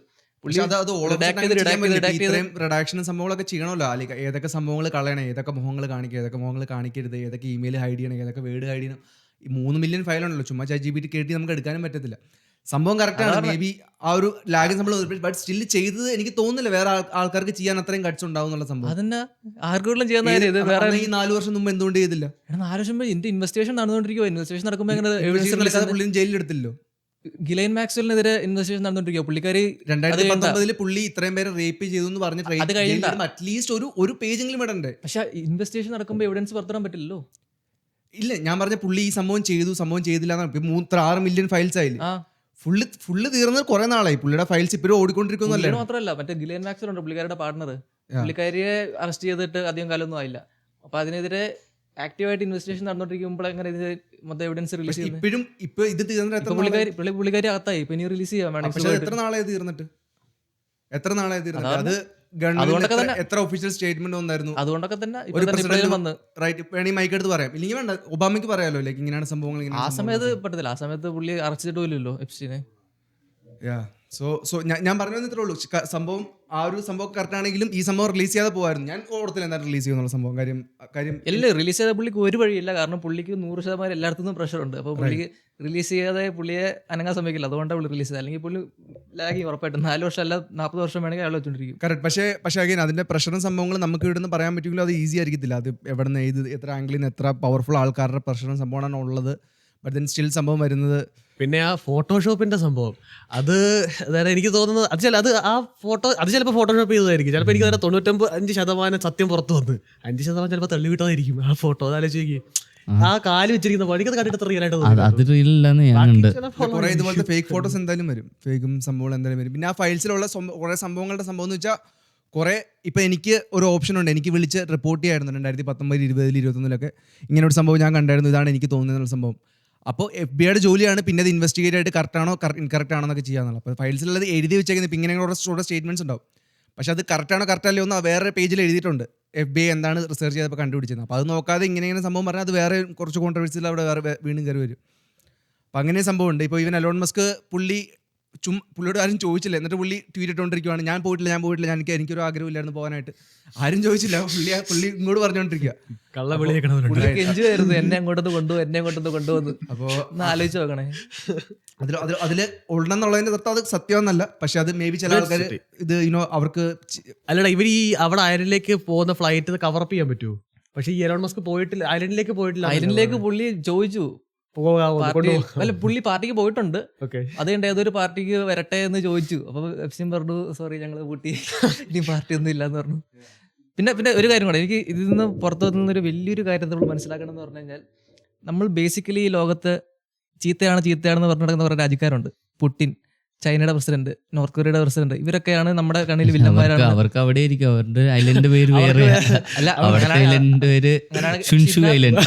റിഡാക്ഷൻ സംഭവങ്ങളൊക്കെ ചെയ്യണമല്ലോ. ഏതൊക്കെ സംഭവങ്ങൾ കളയണം, ഏതൊക്കെ മുഖങ്ങൾ കാണിക്കുക, ഏതൊക്കെ മുഖങ്ങൾ കാണിക്കരുത്, ഏതൊക്കെ ഇമെയിൽ ഹൈഡ് ചെയ്യണം, ഏതൊക്കെ വേർഡ് ഹൈഡ് ചെയ്യണം. ഈ 3 മില്യൺ ഫയലുണ്ടല്ലോ, ചുമ്മാ ChatGPT കേട്ടി നമുക്ക് എടുക്കാനും പറ്റത്തില്ല. സംഭവം കറക്റ്റാണ്. മേ ബി ആ ഒരു ലാഗ് നമ്മൾ ബട്ട് സ്റ്റിൽ ചെയ്തത് എനിക്ക് തോന്നുന്നില്ല വേറെ ആൾക്കാർക്ക് ചെയ്യാൻ അത്രയും കട്ട്സ് ഉണ്ടാവും എന്നുള്ള സംഭവം. അതന്നെ ആർക്കും ചെയ്യുന്ന ഈ 4 വർഷം മുമ്പ് എന്തുകൊണ്ട് ചെയ്തില്ല? 4 വർഷം മുമ്പ് എന്ത് ഇൻവെസ്റ്റിഗേഷൻ നടന്നുകൊണ്ടിരിക്കുവോ? ഇൻവെസ്റ്റിഗേഷൻ നടക്കുമ്പോൾ പുള്ളി ജയിലിലെടുത്തില്ലോ. ഗിലൈൻ മാക്സ്വെലിനെതിരെ ഇൻവെസ്റ്റിഗേഷൻ നടന്നുകൊണ്ടിരിക്കുക. പുള്ളിക്കാരി 2019 പുള്ളി ഇത്രയും പേരെ റേപ്പ് ചെയ്തു എന്ന് പറഞ്ഞിട്ട് അത് കഴിഞ്ഞിട്ട് അറ്റ്ലീസ്റ്റ് ഒരു പേജെങ്കിലും ഇടണ്ടേ? പക്ഷെ ഇൻവെസ്റ്റിഗേഷൻ നടക്കുമ്പോൾ എവിഡൻസ് പുറത്തിടാൻ പറ്റില്ലല്ലോ. ഇല്ല, ഞാൻ പറഞ്ഞ പുള്ളി ഈ സംഭവം ചെയ്തില്ല. 6 മില്യൺ ഫയൽസ് ആയില്ലേ, ഫുള്ള് തീർന്നത് കുറെ നാളായി. പുള്ളിയുടെ ഫയൽസ് ഇപ്പോഴും ഓടിക്കൊണ്ടിരിക്കുന്നല്ലേ. മാത്രമല്ല മറ്റേ ഗിലൈൻ മാക്സ്വൽ ഉണ്ട്, പുള്ളിക്കാരുടെ പാർട്ണർ, പുള്ളിക്കാരിയെ അറസ്റ്റ് ചെയ്തിട്ട് അധികം കാലമൊന്നും ആയില്ല. അപ്പൊ അതിനെതിരെ ആക്റ്റീവായിട്ട് ഇൻവെസ്റ്റിഗേഷൻ നടന്നുകൊണ്ടിരിക്കുമ്പോൾ എങ്ങനെ ഇത് മൊത്തം എവിഡൻസ് റിലീസ് ചെയ്യുന്നത്? ഇപ്പോഴും ഇപ്പൊ ഇത് തീർന്നിട്ട് പുള്ളിക്കാരി അകത്തായി, ഇപ്പൊ ഇനി റിലീസ് ചെയ്യാൻ വേണമെങ്കിൽ എത്ര നാളായി തീർന്നിട്ട്? അത് ഗവൺമെന്റ് എത്ര ഒഫീഷ്യൽ സ്റ്റേറ്റ്മെന്റ് വന്നായിരുന്നു? അതുകൊണ്ടൊക്കെ തന്നെ വേണമെങ്കിൽ മൈക്ക് എടുത്ത് പറയാം, ഇല്ലെങ്കിൽ വേണ്ട ഒബാമയ്ക്ക് പറയാലോ, ലൈക്ക് ഇങ്ങനെയാണ് സംഭവങ്ങൾ. ആ സമയത്ത് പറ്റത്തില്ല, ആ സമയത്ത് പുള്ളി അറസ്റ്റ് പോലില്ലല്ലോ എപ്സ്റ്റീനെ. സോ ഞാൻ പറഞ്ഞു ഇത്രേ ഉള്ളൂ. സംഭവം ആ ഒരു സംഭവം കറക്റ്റ് ആണെങ്കിലും ഈ സംഭവം റിലീസ് ചെയ്യാതെ പോകായിരുന്നു. ഞാൻ ഓർത്തില്ല എന്താ റിലീസ് ചെയ്യുന്നുള്ള സംഭവം. കാര്യം ഇല്ല, റിലീസ് ചെയ്ത പുള്ളിക്ക് ഒരു വഴിയില്ല. കാരണം പുള്ളിക്ക് 100% എല്ലായിടത്തുനിന്നും പ്രഷർ ഉണ്ട്. അപ്പോൾ പുള്ളിക്ക് റിലീസ് ചെയ്യാതെ പുള്ളിയെ അനങ്ങാൻ സമയക്കില്ല. അതുകൊണ്ടാണ് പുള്ളി റിലീസ് ചെയ്തത്. അല്ലെങ്കിൽ പുള്ളി ലാഗി ഉറപ്പായിട്ടും 4 വർഷം അല്ല 40 വർഷം വേണമെങ്കിൽ അയാൾ വെച്ചോണ്ടിരിക്കും. കറക്റ്റ്. പക്ഷേ അഗൈൻ അതിന്റെ പ്രഷറും സംഭവങ്ങളും നമുക്ക് ഇവിടുന്ന് പറയാൻ പറ്റുമെങ്കിലും അത് ഈസി ആയിരിക്കത്തില്ല. അത് എവിടെ നിന്ന് എത്ര ആംഗിളിൽ നിന്ന് എത്ര പവർഫുൾ ആൾക്കാരുടെ പ്രഷറും സംഭവമാണ് ഉള്ളത്. ബട്ട് ദെൻ സ്റ്റിൽ സംഭവം വരുന്നത്. പിന്നെ ആ ഫോട്ടോഷോപ്പിന്റെ സംഭവം, അതായത് എനിക്ക് തോന്നുന്നത് അത് ആ ഫോട്ടോ അത് ചിലപ്പോൾ ഫോട്ടോഷോപ്പ് ചെയ്തതായിരിക്കും. ചിലപ്പോൾ എനിക്ക് തന്നെ 95% സത്യം പുറത്തു വന്ന് 5% ചിലപ്പോൾ തള്ളി വിട്ടതായിരിക്കും ആ ഫോട്ടോ. അതാലോചിക്കും, ആ കാല് വെച്ചിരിക്കുന്ന പണിക്കത് കണ്ടിട്ട് എത്ര റിയൽ ആയിട്ട് കുറെ ഇതുപോലത്തെ ഫേക്ക് ഫോട്ടോസ് എന്തായാലും വരും, ഫേക്കും സംഭവങ്ങൾ എന്തായാലും വരും. പിന്നെ ആ ഫയൽസിലുള്ള കുറെ സംഭവങ്ങളുടെ സംഭവം എന്ന് വെച്ചാൽ കുറെ ഇപ്പം എനിക്ക് ഒരു ഓപ്ഷൻ ഉണ്ട്, എനിക്ക് വിളിച്ച് റിപ്പോർട്ട് ചെയ്യായിരുന്നു 2019, 20, 21 ഇങ്ങനെ ഒരു സംഭവം ഞാൻ കണ്ടായിരുന്നു, ഇതാണ് എനിക്ക് തോന്നുന്ന സംഭവം. അപ്പോൾ FBI ജോലിയാണ് പിന്നെ അത് ഇൻവെസ്റ്റിഗേറ്റ് ആയിട്ട് കറക്റ്റ് ആണോ ഇൻകറക്റ്റ് ആണോ എന്നൊക്കെ ചെയ്യാന്നുള്ളത്. അപ്പോൾ ഫയൽസിലുള്ളത് എഴുതി വെച്ചേക്കുന്നത് ഇപ്പം ഇങ്ങനെ കുറേ സ്റ്റേറ്റ്മെന്റ്സ് ഉണ്ടാവും. പക്ഷെ അത് കറക്റ്റാണോ കറക്റ്റ് അല്ലയോ എന്ന് വേറെ പേജിൽ എഴുതിയിട്ടുണ്ട്. FBI എന്താണ് റിസർച്ച് ചെയ്തപ്പോൾ കണ്ടുപിടിച്ചത്. അപ്പോൾ അത് നോക്കാതെ ഇങ്ങനെ സംഭവം പറഞ്ഞാൽ അത് വേറെ കുറച്ച് കോൺട്രവേഴ്സിയിൽ അവിടെ വേറെ വീണ്ടും കയറി വരും. അപ്പം അങ്ങനെ സംഭവം ഉണ്ട്. ഇപ്പോൾ ഇവൻ എലോൺ മസ്ക് പുള്ളിയോട് ആരും ചോദിച്ചില്ല, എന്നിട്ട് പുള്ളി ട്വീറ്റ് ഇട്ടുകൊണ്ടിരിക്കുകയാണ്, ഞാൻ പോയിട്ടില്ല, എനിക്കൊരു ആഗ്രഹമില്ലായിരുന്നു പോകാനായിട്ട്. ആരും ചോദിച്ചില്ല, പുള്ളി ഇങ്ങോട്ട് പറഞ്ഞുകൊണ്ടിരിക്കുക. പുള്ളി കെഞ്ചുമായിരുന്നു, എന്നെ അങ്ങോട്ടൊന്ന് കൊണ്ടുവന്ന്. അപ്പോൾ ഒന്ന് ആലോചിച്ച് നോക്കണേ. അതിൽ ഉള്ളെന്നുള്ളതിന്റെ അർത്ഥം അത് സത്യമെന്നല്ല, പക്ഷെ അത് മേ ബി ചില ആൾക്കാർ ഇത് അവർക്ക് അല്ലടാ, ഇവർ ഈ അവിടെ അയർലൻഡിലേക്ക് പോകുന്ന ഫ്ലൈറ്റ് കവറപ്പ് ചെയ്യാൻ പറ്റുമോ? പക്ഷെ ഈ എലോൺ മസ്ക് പോയിട്ടില്ല, അയർലൻഡിലേക്ക് പോയിട്ടില്ല. ഐലൻഡിലേക്ക് പുള്ളി ചോദിച്ചു, അല്ല പുള്ളി പാർട്ടിക്ക് പോയിട്ടുണ്ട്. അത് കണ്ട് ഏതൊരു പാർട്ടിക്ക് വരട്ടെ എന്ന് ചോദിച്ചു. അപ്പൊ എഫ്സിൻ പറഞ്ഞു, സോറി ഞങ്ങൾ കൂട്ടി, ഇനി പാർട്ടി ഒന്നും ഇല്ലാന്ന് പറഞ്ഞു. പിന്നെ ഒരു കാര്യം കൂടെ, എനിക്ക് ഇതിൽ നിന്ന് പുറത്തു നിന്നൊരു വലിയൊരു കാര്യം നമ്മൾ മനസ്സിലാക്കണം എന്ന് പറഞ്ഞു കഴിഞ്ഞാൽ, നമ്മൾ ബേസിക്കലി ഈ ലോകത്ത് ചീത്തയാണെന്ന് പറഞ്ഞു നടക്കുന്ന കുറേ രാജ്യക്കാരുണ്ട്. പുടിൻ, ചൈനയുടെ പ്രസിഡന്റ്, നോർത്ത് കൊറിയയുടെ പ്രസിഡന്റ്, ഇവരൊക്കെയാണ് നമ്മുടെ കണ്ണിൽ വില്ലന്മാരാണ്. അവർക്ക് അവിടെ ഇരിക്കും, അവരുടെ ഐലൻഡ് പേര് വേറെ, അല്ല അവരുടെ ഐലൻഡ് പേര് ഷുൻഷു ഐലൻഡ്.